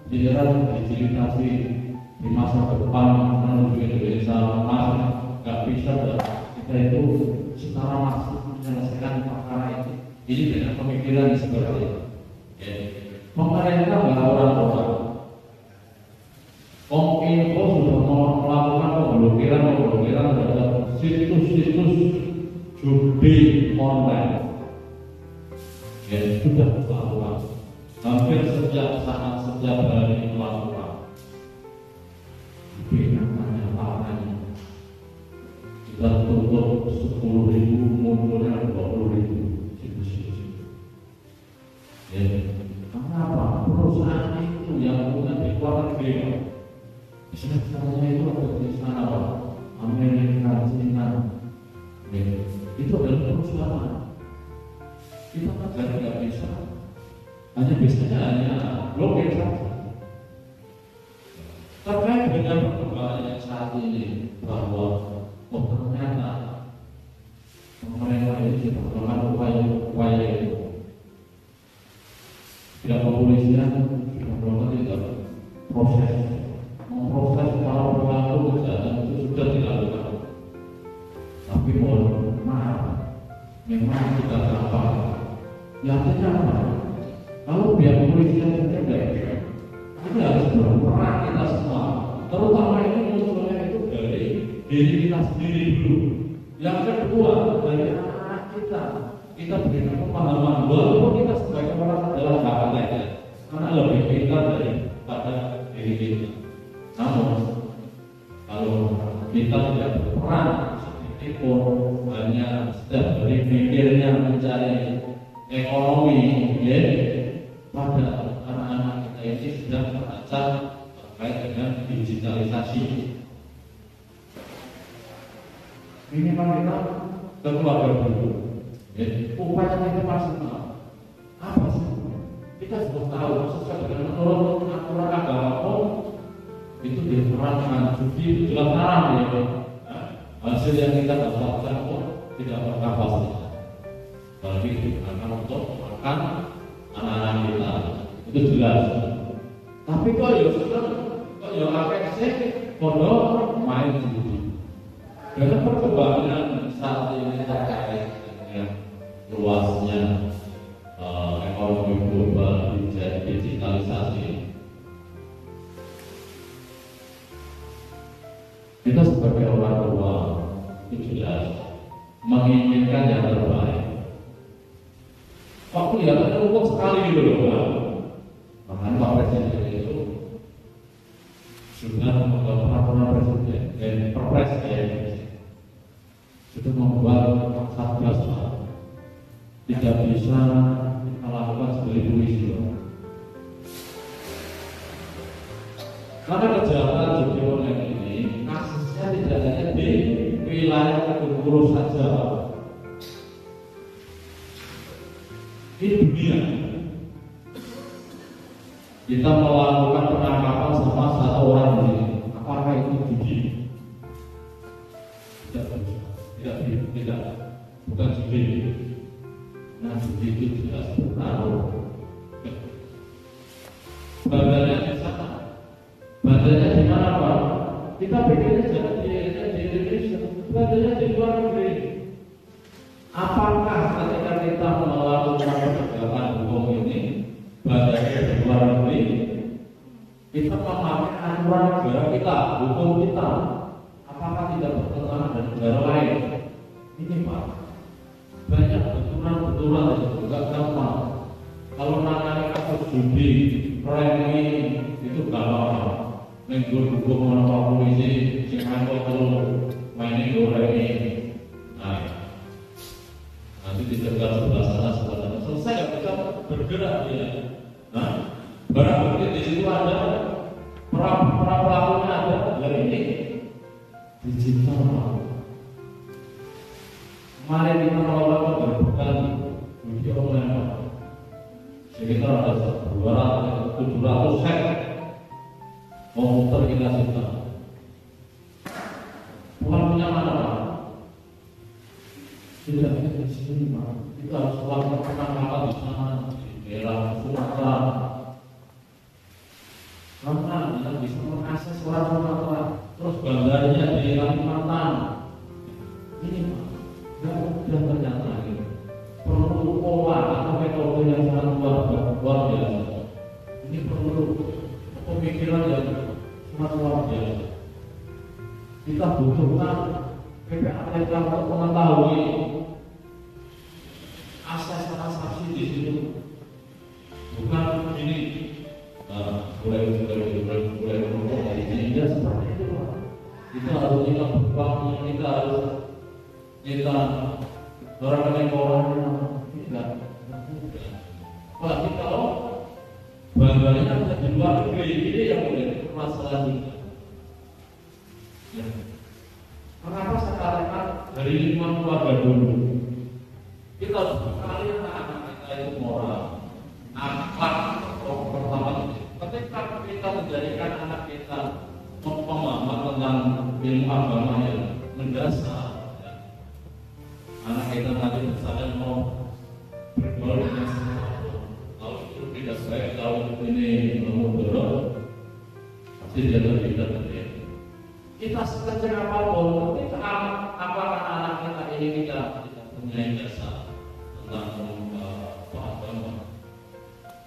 digitalisasi di masa depan menuju Indonesia emas, nggak bisa kita itu secara masif menyelesaikan perkara ini. Ini dengan pemikiran seperti itu. Pemerintah nggak orang-orang. Kominfo sudah melakukan pemblokiran terhadap situs-situs judi online. Sudah melakukan. Hampir setiap hari melakukan. Tapi namanya parahnya. Kita tutup 10.000, munculnya 20.000 situs-situs. Ya, kenapa? Perusahaan itu yang punya di luar negeri, misalnya itu ada di sana, Amerika, China, ya, itu adalah perusahaan. Kita negara nggak bisa, biasanya hanya blokir saja. Terkait dengan perkembangan yang saat ini bahwa ternyata pemerintah ini sudah melakukan upaya itu. Tidak kepolisian sudah melakukan memproses para pelaku kejahatan itu sudah dilakukan. Tapi mohon maaf, memang tidak gampang. Ya artinya apa? Kalau pihak kepolisian tidak, ini harus berperan kita semua. Terutama ini munculnya itu dari diri kita sendiri dulu. Yang kedua dari anak kita. Kita berikan pemahaman walaupun kita sebagai orang adalah kakaknya, karena lebih pintar daripada diri kita. Namun kalau kita tidak berperan sedikit pun, hanya setiap hari mikirnya mencari ekonomi, ya, pada anak-anak kita ini sudah terbaca terkait dengan digitalisasi. Minimal kita keluarga dulu. Upaya kita maksimal. Apa sih? Kita sudah tahu sesuai dengan menurut aturan agama itu diterapkan judi itu jelas haram, ya. Hasil yang kita dapatkan pun tidak berkapasitas. Bagi digunakan untuk makan anak-anak kita itu jelas. Tapi kok ya pakai sih kodok main judi. Dengan perkembangan saat ini terkait dengan luasnya ekonomi global digitalisasi, kita sebagai orang tua itu jelas menginginkan yang terbaik. Waktu ya ada cukup sekali gitu loh, makanya Pak Presiden itu sudah membuat peraturan presiden dan perpres sudah membuat satgas tidak bisa melakukan sebagai polisi. Karena kejahatan judi online ini kasusnya tidak hanya di wilayah Kedungkuru saja, di dunia. Kita melakukan penangkapan sama satu orang di sini. Apakah itu judi? Tidak, bukan judi. Nah, judi itu jelas bertaruh. Badannya di sana. Badannya di mana, Pak? Kita pikirnya jangan di Indonesia, badannya di luar negeri. Apakah ketika kita melakukan penegakan hukum ini badannya di luar negeri, kita memakai aturan negara kita, hukum kita, apakah tidak bertentangan dengan negara lain? Ini Pak, banyak benturan itu enggak gampang. Kalau nangani kasus judi, premi itu gampang. Minggu hukum menolak polisi, si mangkok terus mainin premi. Nah, nanti dicegat sebelah sana selesai, nggak bisa bergerak dia. Nah, barang bukti di situ ada, pelakunya ada, dari ini digital. Kemarin kita melakukan berbukan video online, sekitar ada 700 set komputer kita sita. Bukan punya mana, Pak? Tidak di sini, Pak. Kita harus melakukan penangkapan di sana, di daerah Sumatera. Karena kita bisa mengakses orang Sumatera, terus bandarnya di Kalimantan. Ini, Pak. Dan ternyata ini perlu pola atau metode yang sangat luar biasa. Ini perlu pemikiran yang sangat luar biasa. Kita butuhkan PPATK untuk mengetahui akses transaksi di situ. Bukan ini boleh merokok dari sini seperti itu. Kita harus ingat bahwa kita harus orang dengan orang tidak mudah. Apalagi kalau bangganya ada di luar negeri, ini yang menjadi permasalahan juga. Ya. Kenapa saya katakan dari lingkungan keluarga dulu? Kita harus bekali anak kita itu moral, akhlak pertama. Ketika kita menjadikan anak kita pemahaman tentang ilmu agama yang mendasar, ya. Anak kita nanti misalnya mau bergaul dengan sesuatu, kalau itu tidak baik, kalau ini mudorot, pasti dia lebih tertentu. Kita sekecil apapun, kita apakah anak kita ini kita punya jasa tentang agama,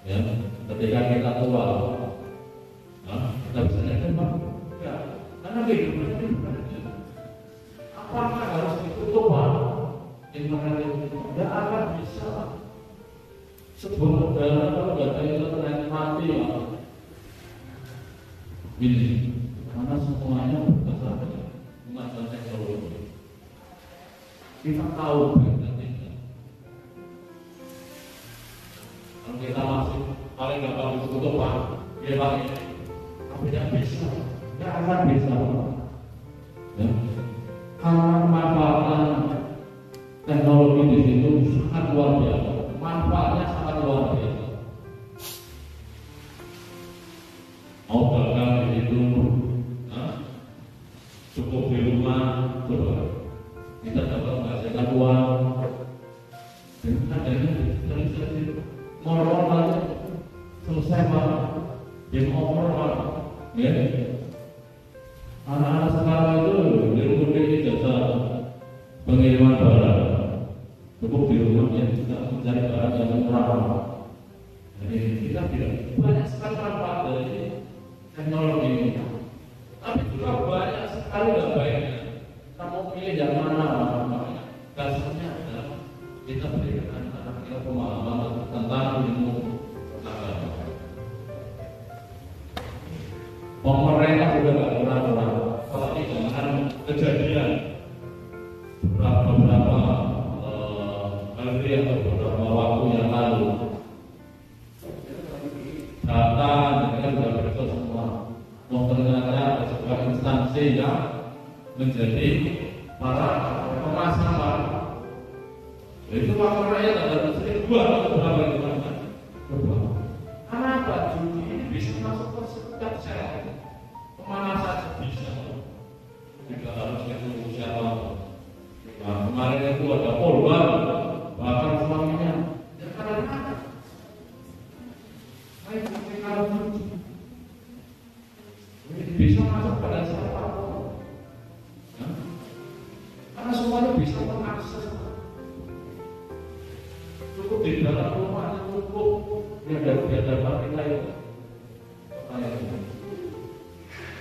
ya. Ketika kita tua, kita bisa nyatakan, ya, karena kehidupan ini berbeda. Apakah harus ditutup, Pak? Internet itu tidak akan bisa. Sebuah negara kalau nggak ada internet mati, Pak. Ini, karena semuanya berdasarkan kemajuan teknologi. Kita tahu baik tidak. Kalau kita masih paling nggak bagus ditutup, Pak, ya Pak, tapi tidak bisa, tidak akan bisa, ya. Karena manfaatan teknologi di situ sangat luar biasa, manfaatnya sangat luar biasa. Mau dagang di situ, cukup di rumah, coba kita dapat menghasilkan uang, dan dari moral aja selesai, Pak. Game over, Pak. Ya. Anak-anak sekarang itu dirugi jasa pengiriman barang. Cukup di rumah yang tidak mencari barang yang murah. Jadi kita tidak banyak sekali manfaat dari teknologi ini. Tapi juga banyak sekali nggak baiknya. Kita mau pilih yang mana? Dasarnya adalah kita berikan anak kita pemahaman tentang ilmu agama. Pemerintah juga nggak pernah apalagi dengan kejadian beberapa hari atau beberapa waktu yang lalu, data dengan sudah betul semua. Ternyata ada sebuah instansi yang menjadi para pemasang barang. Itu waktu rakyat ada seribu atau berapa itu kan? Kenapa judi ini bisa masuk ke setiap sel? Kemana saja bisa? Tidak harus itu siapa. Nah, kemarin itu ada korban, bahkan suaminya. Ya karena apa? Baik, kalau judi bisa masuk pada siapapun. Karena semuanya bisa mengakses. Cukup di dalam rumah, cukup yang dari hadapan kita itu.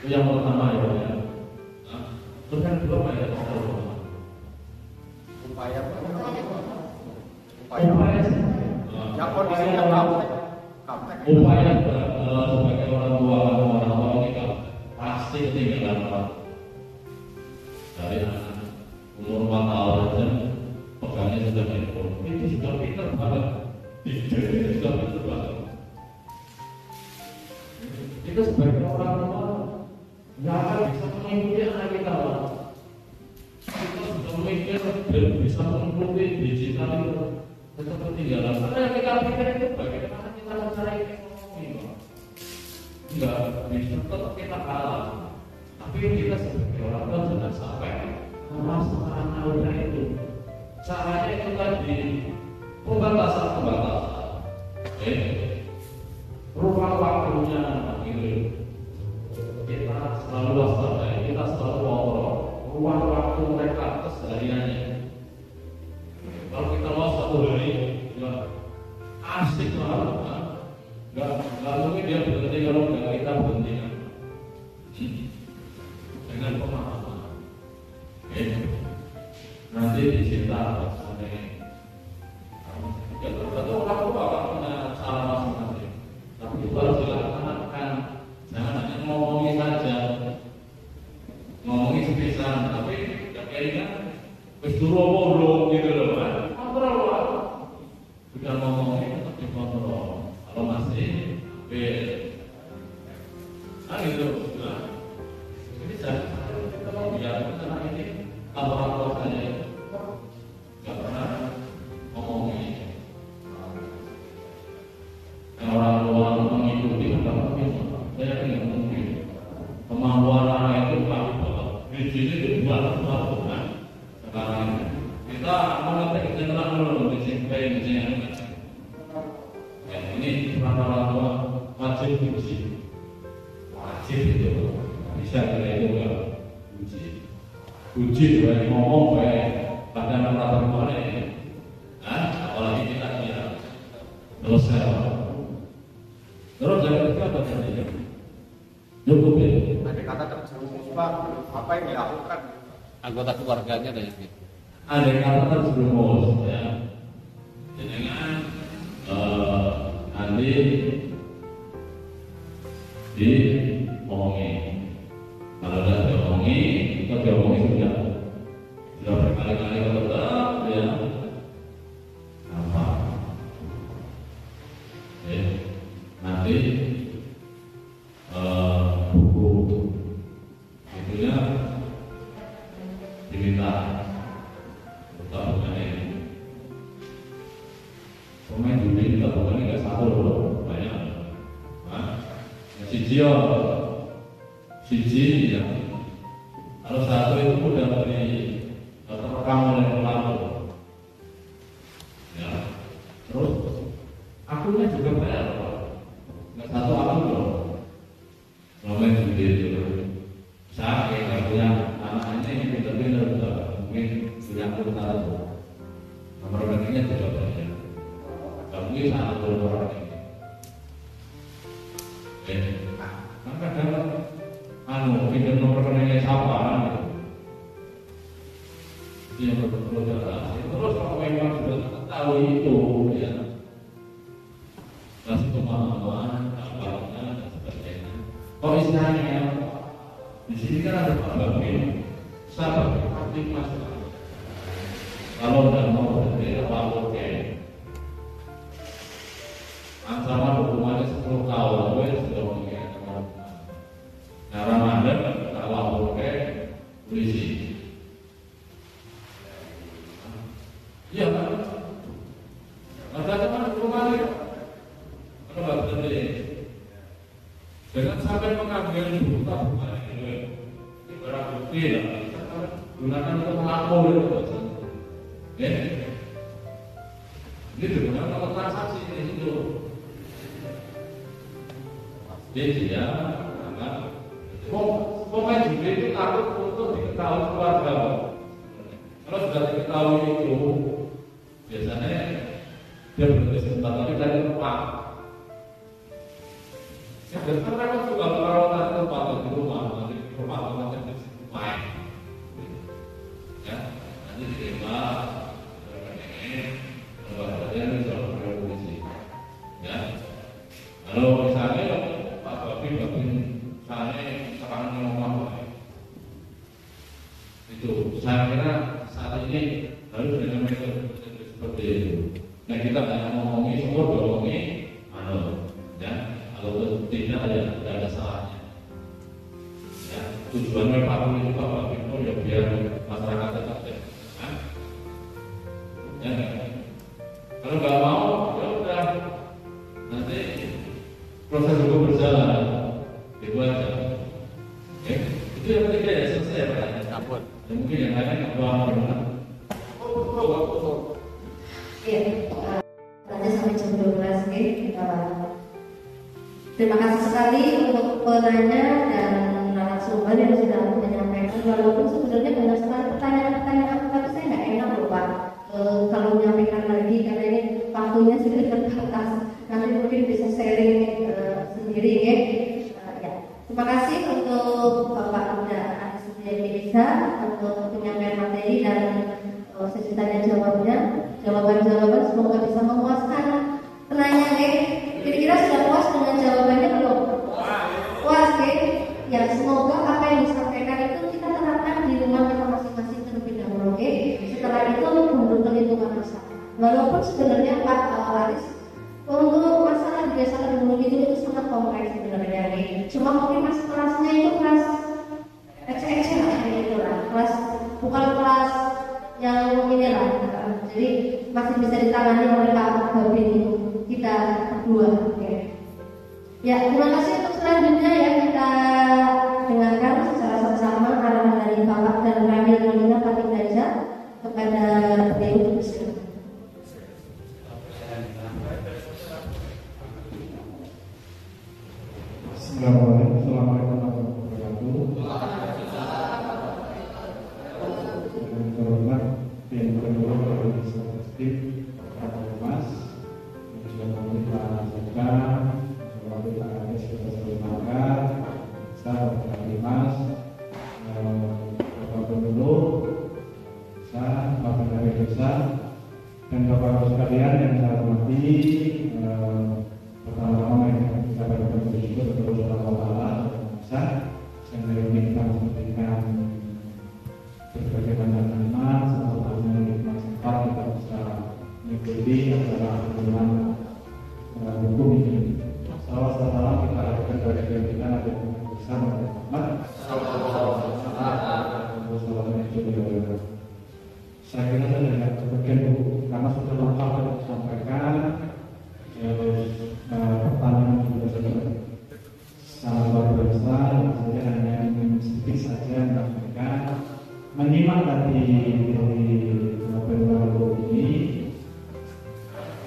Itu yang pertama ya. Terus yang kedua ya, upaya yang kondisinya tahu. Upaya sebagai orang tua kita pasti ketinggalan dari anak umur 4 tahun saja pegangnya sudah handphone. Itu sudah pintar banget. Itu sudah pintar banget. Kita sebagai orang tua nggak akan bisa mengikuti anak kita. Kita sudah memikir dan bisa mengikuti digital itu tetap ketinggalan. Karena yang kita pikir itu bagaimana kita mencari ekonomi. Enggak bisa tetap kita kalah. Tapi kita sebagai orang tua sudah sampai memasuk anak itu. Caranya itu tadi pembatasan. Ruang waktunya gitu. Kita selalu waspada, kita selalu kontrol ruang waktu mereka kesehariannya. Kalau kita mau satu hari, ya asik lah. Nggak mungkin dia berhenti kalau nggak kita berhentikan dengan pemahaman. Nanti dicinta sampai ya tentu orang tua akan punya cara masing-masing. Tapi itu harus dilaksanakan. Jangan hanya ngomongin saja, ngomongin sepisan, tapi kayaknya wis dulu gitu loh kan. Kontrol lah. Sudah ngomongin tetap dikontrol. diuji, wajib itu, bisa kita itu nggak uji juga ngomong baik, pada nama boleh, apalagi kita kira selesai. Terus yang ketiga apa tadi? Cukup ya. Ada kata terjerumus Pak, apa yang dilakukan? Anggota keluarganya dari itu. Ada kata terjerumus ya. Dengan nanti diomongin. Kalau sudah diomongin, kita diomongin sudah berkali-kali tetap ya. Apa? Ya. Nanti buku itunya diminta untuk bukannya pemain judi kita bukannya nggak satu loh, banyak. Siji ya. Kalau satu itu udah terekam oleh pelaku. Ya. Terus akunnya juga bayar Pak. Nggak satu akun loh. Pemain judi itu. Saya nggak punya anaknya ini pintar-pintar mungkin punya akun tahu. Nomor rekeningnya juga banyak. Nggak mungkin satu orang ini. Kan kadang pinjam nomor rekeningnya siapa gitu. Itu yang perlu jelas. Terus kalau memang sudah tahu itu ya kasih pemahaman apanya dan sebagainya. Kok istilahnya di sini kan ada Pak Bamin, sahabat aktif masalah. Kalau tidak mau berbeda Pak Oke, ancaman hukumannya 10 tahun. Gue sudah mengingatkan. Nah Ramadan kalau Oke polisi. Iya kan? Ancaman hukumannya kalau berbeda. Dengan sampai mengambil buta bukan ini barang bukti lah. Gunakan untuk melapor itu. Ini digunakan untuk transaksi di situ. Jadi ya, pemain judi itu takut untuk diketahui keluarga. Kalau sudah diketahui itu, biasanya dia berhenti sebentar tapi dari tempat. Ya, dan mereka juga kalau nanti tempat di rumah, nanti di rumah nanti main, ya nanti diterima, ini soal revolusi, ya. Kalau misalnya Pak Babi misalnya serangan rumah, itu saya kira saat ini harus dengan metode seperti itu. Nah kita hanya ngomongin semua ngomongin, ya. Kalau tidak ada salahnya. Ya, tujuannya Pak Babi juga Pak Bimo ya biar masyarakat tetap sehat. Ya, kalau nggak mau, ya udah nanti proses hukum berjalan, itu aja. Ya, itu yang ketiga ya selesai ya Pak. Ampun. Dan mungkin yang lain nggak mau benar. Iya, nanti sampai jam 12 kita. Terima kasih sekali untuk penanya dan narasumber yang sudah menyampaikan. Walaupun sebenarnya banyak sekali pertanyaan-pertanyaan, tapi saya nggak enak loh Pak kalau menyampaikan lagi karena ini waktunya sudah terbatas. Nanti mungkin bisa sharing sendiri ya. Terima kasih untuk Bapak Uda Anisudya untuk penyampaian materi dan sesi tanya jawabnya. Jawaban-jawaban semoga bisa memuaskan penanya ya. Kira-kira sudah puas dengan jawabannya belum? Puas ya? Ya semoga apa yang disampaikan itu kita terapkan di rumah kita masing-masing terlebih dahulu ya. Setelah itu menurut perhitungan masa. Walaupun sebenarnya Pak Waris untuk masalah di desa Kedung itu sangat kompleks sebenarnya ya. Cuma mungkin mas kelasnya itu kelas ece-ece lah gitu lah. Kelas bukan kelas yang ini lah. Jadi masih bisa ditangani oleh Pak Babi kita berdua ya. Terima kasih untuk selanjutnya ya kita dengarkan secara sama-sama arahan dari Bapak dan Ramil Nolina Patindaja kepada beliau. Assalamualaikum warahmatullahi wabarakatuh. Yang terhormat yang kedua dari Statistik Mas, yang Pak Zaka, yang Pak Anies Baswedan, Pak Mas, Bapak Pendulu, Bapak Pendali Desa, dan Bapak sekalian yang saya hormati. Pertama-tama yang kita berikan bersyukur kepada Allah Taala yang dari ini kita memberikan berbagai macam nikmat, salah satunya nikmat sempat kita bisa mengikuti acara pertemuan hukum ini. Salah satu kita lakukan kepada kita ada bersama Muhammad. Saya kira sudah bagian karena sudah lengkap yang disampaikan. Pertanyaan juga sudah sangat luar biasa. Saya hanya ingin sedikit saja menyampaikan, menyimak tadi dari beberapa ini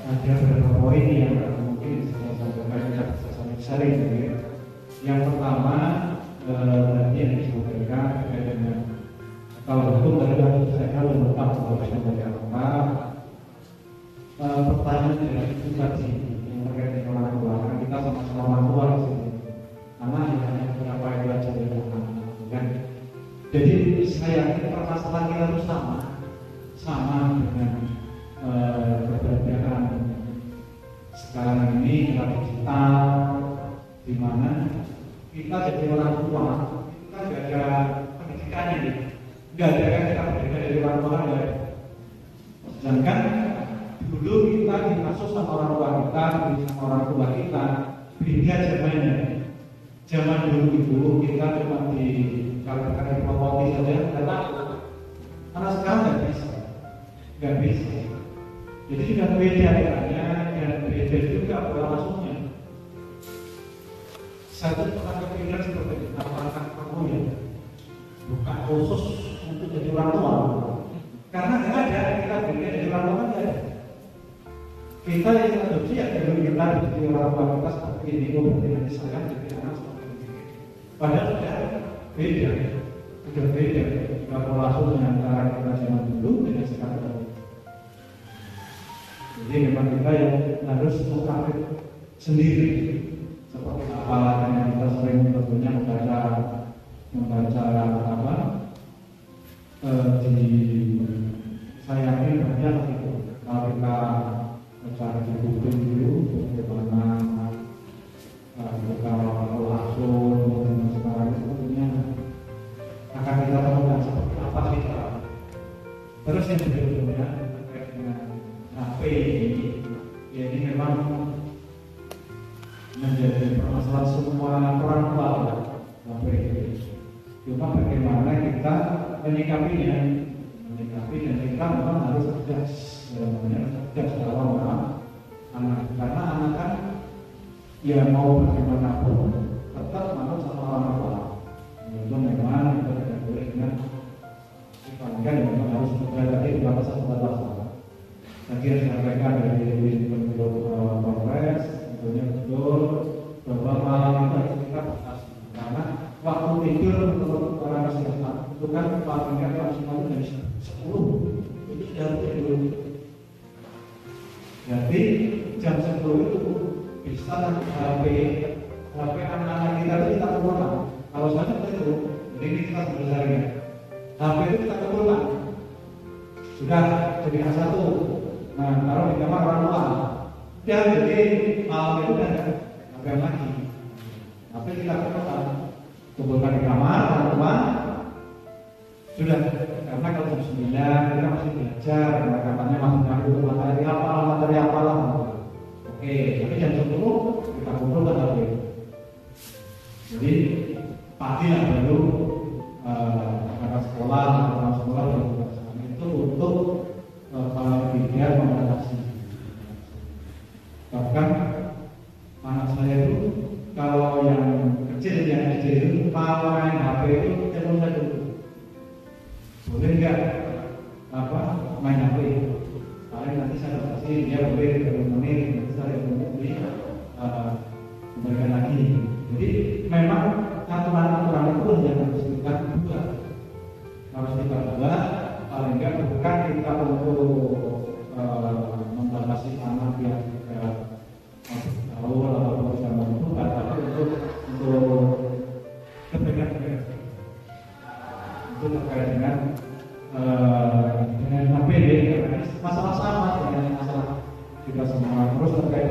ada beberapa poin yang mungkin saya sampaikan secara sharing. Yang pertama tadi yang disampaikan terkait dengan kalau hukum dari saya kalau lengkap kalau saya tidak lengkap. Pertanyaan dari itu tadi yang terkait dengan orang tua, karena kita sama-sama orang tua di sini, karena hanya berapa yang belajar dari anak-anak, kan? Jadi saya yakin permasalahan kita itu sama dengan keberadaan sekarang ini era digital, di mana kita jadi orang tua, kita tidak ada pendidikannya, nggak ada yang kita pendidikan dari orang tua, sedangkan dulu kita diasuh sama orang tua kita, sama orang tua kita, beda zamannya. Zaman dulu itu kita cuma kalau kita dipotong saja, nggak tahu. Karena sekarang nggak bisa. Jadi sudah beda eranya dan beda juga pola asuhnya. Satu pernah kepikiran seperti itu, apakah kamu ya bukan khusus untuk jadi orang tua? Karena nggak ada kita beda jadi orang tua, nggak ada. Kita yang adopsi ya dulu kita jadi orang tua kita seperti ini, berarti nanti saya jadi anak seperti ini. Padahal sudah beda jika pola asuhnya antara kita zaman dulu dengan sekarang. Jadi memang kita yang harus mengupgrade sendiri seperti apa yang kita sering tentunya membaca apa di saya yakin banyak itu kalau kita mencari di Google dulu bagaimana kita langsung dan sekarang itu tentunya akan kita temukan seperti apa sih. Terus yang berikutnya terkait dengan HP ini memang menjadi permasalahan semua orang tua HP ini. Cuma bagaimana kita menyikapinya dan kita memang harus cerdas dalam anak, karena anak kan ya mau bagaimanapun tetap manut sama orang tua. Itu memang kita tidak boleh dengan dipanggil, memang harus berada di batasan tadi yang disampaikan dari Polres, tentunya betul bahwa malam itu kita batasi karena waktu tidur untuk orang masyarakat itu kan paling nggak maksimal dari 10 itu sudah tidur. Jadi jam 10 itu bisa HP anak-anak kita itu kita kumpulkan. Kalau saja itu, ini kita sebesarnya HP itu kita kumpulkan. Sudah jadi A1. Nah, taruh di kamar orang tua. Dan jadi malam itu udah HP lagi. HP kita kumpulkan di kamar orang tua. Sudah, karena kalau jam 9 kita masih belajar, katanya masih nyari materi apalah. Oke, tapi jam 10 kita kumpulkan HP. Jadi pagi lah baru anak sekolah itu untuk media membatasi. Bahkan anak saya itu kalau yang kecil yang SD itu kalau main HP itu telepon saya dulu. Boleh nggak main HP? Paling nanti saya kasih dia boleh 20 menit, nanti saya kembali kembalikan lagi. Jadi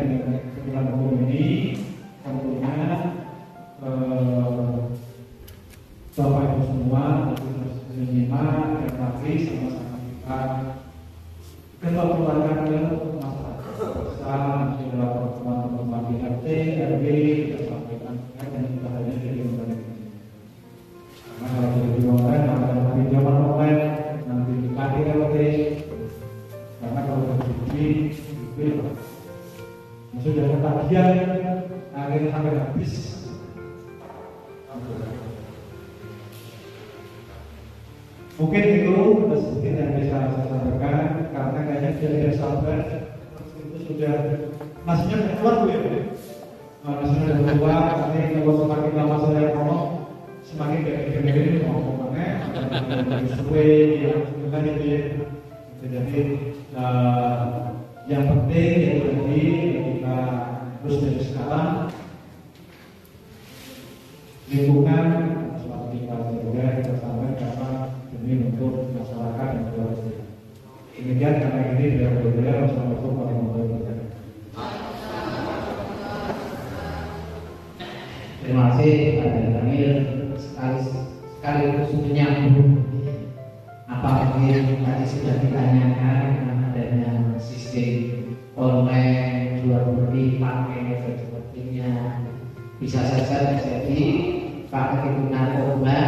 dengan ketentuan hukum ini tentunya Bapak Ibu semua harus menyimak dan nanti sama-sama kita keluarkan untuk masyarakat besar, dalam teman-teman di RT, RW, kita sampaikan dan kita hanya jadi online. Karena kalau jadi online, nanti zaman online, nanti di KDRT, karena kalau terjadi sudah ketagihan akhirnya sampai habis. Mungkin itu sedikit yang bisa saya sampaikan karena kayaknya tidak sabar itu sudah nasinya keluar ya, nasinya sudah keluar. Nanti kalau semakin lama saya ngomong semakin dengerin ngomongannya sesuai yang sebenarnya itu ya. Jadi yang penting yaitu tadi kita terus dari sekarang lingkungan seperti kita kita sampaikan demi untuk masyarakat dan keluarga. Demikian karena ini dari beliau. Wassalamualaikum warahmatullahi wabarakatuh. Terima kasih Pak Daniel sekali khususnya apalagi tadi sudah ditanyakan adanya sistem online jual beli pakai dan sebagainya bisa saja terjadi pakai narkoba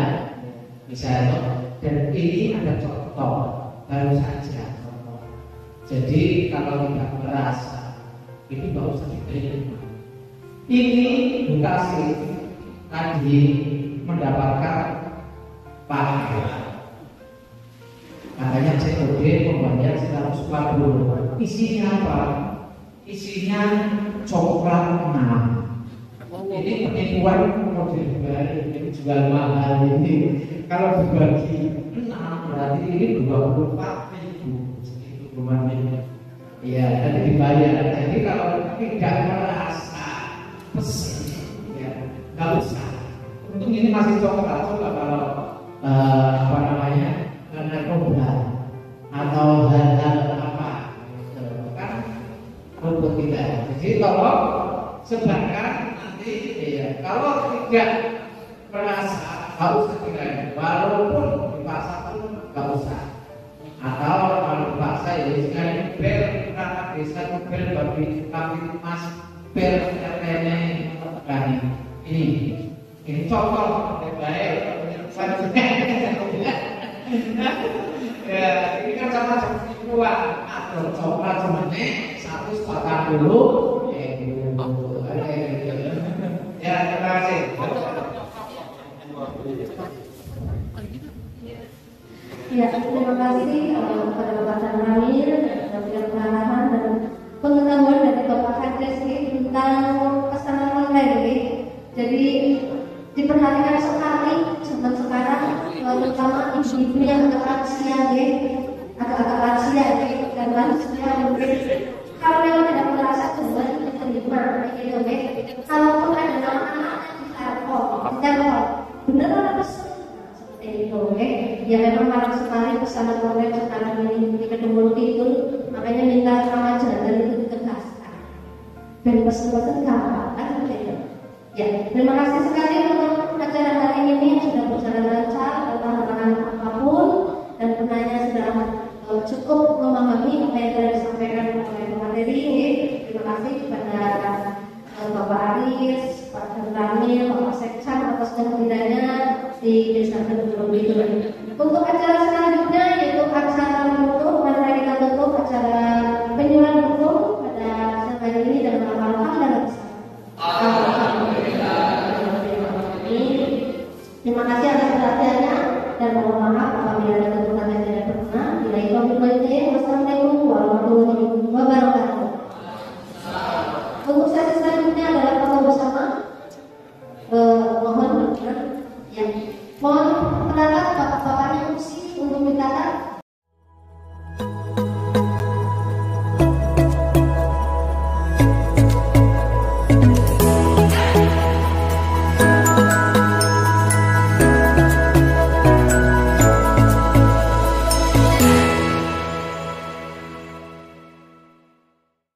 misalnya. Dan ini ada contoh baru saja contoh. Jadi kalau tidak merasa ini nggak usah diterima. Ini Bekasi tadi mendapatkan pahala. Makanya COD membayar 140. Isinya apa? Isinya coklat enam. Ini penipuan model baru, ini jual mahal ini. Kalau dibagi 6 berarti ini 24.000 segitu rumahnya. Iya, dan dibayar. Jadi kalau tidak merasa pesen, ya nggak usah. Untung ini masih coklat. Coba kalau apa namanya narkoba atau hal-hal apa kan rumput kita. Jadi tolong sebarkan nanti. Ya, kalau tidak merasa harus segera, walaupun dipaksa pun nggak usah. Atau kalau dipaksa ya sekali bel perangkat desa bel bagi kami mas bel RT-nya ini contoh baik ya ini kan sama penipuan atau coklat semuanya 140 ya terima kasih. Ya, terima kasih kepada Bapak Tanramil dan berikan pengarahan dan pengetahuan dari Bapak Kades tentang pesanan online. Jadi diperhatikan sekali zaman sekarang, terutama ibu-ibu yang agak lansia, agak lansia dan lansia mungkin kalau memang tidak merasa jelas diterima, gitu. Kalaupun ada nama-nama di telepon, benar pesan seperti itu, ya memang marah sekali pesanan online sekarang ini di kedua itu, makanya minta nama jalan itu ditegaskan dan pesan-pesan gampang kan gitu. Ya, terima kasih sekali untuk acara hari ini yang sudah berjalan lancar tanpa halangan apapun dan penanya sudah cukup memahami apa yang telah disampaikan oleh materi. Terima kasih kepada Bapak Aris, Pak Tanramil, Bapak Sekcam atas kehadirannya di Desa Kedung itu. Untuk acara selanjutnya yaitu acara penutup, mari kita tutup acara penyuluhan hukum pada siang hari ini dan malam dan terima kasih atas perhatiannya dan mohon maaf apabila ada kekurangan yang tidak berkenan. Wassalamualaikum warahmatullahi wabarakatuh. Untuk sesi selanjutnya adalah foto bersama. Mohon perkenan. Ya, mohon pendapat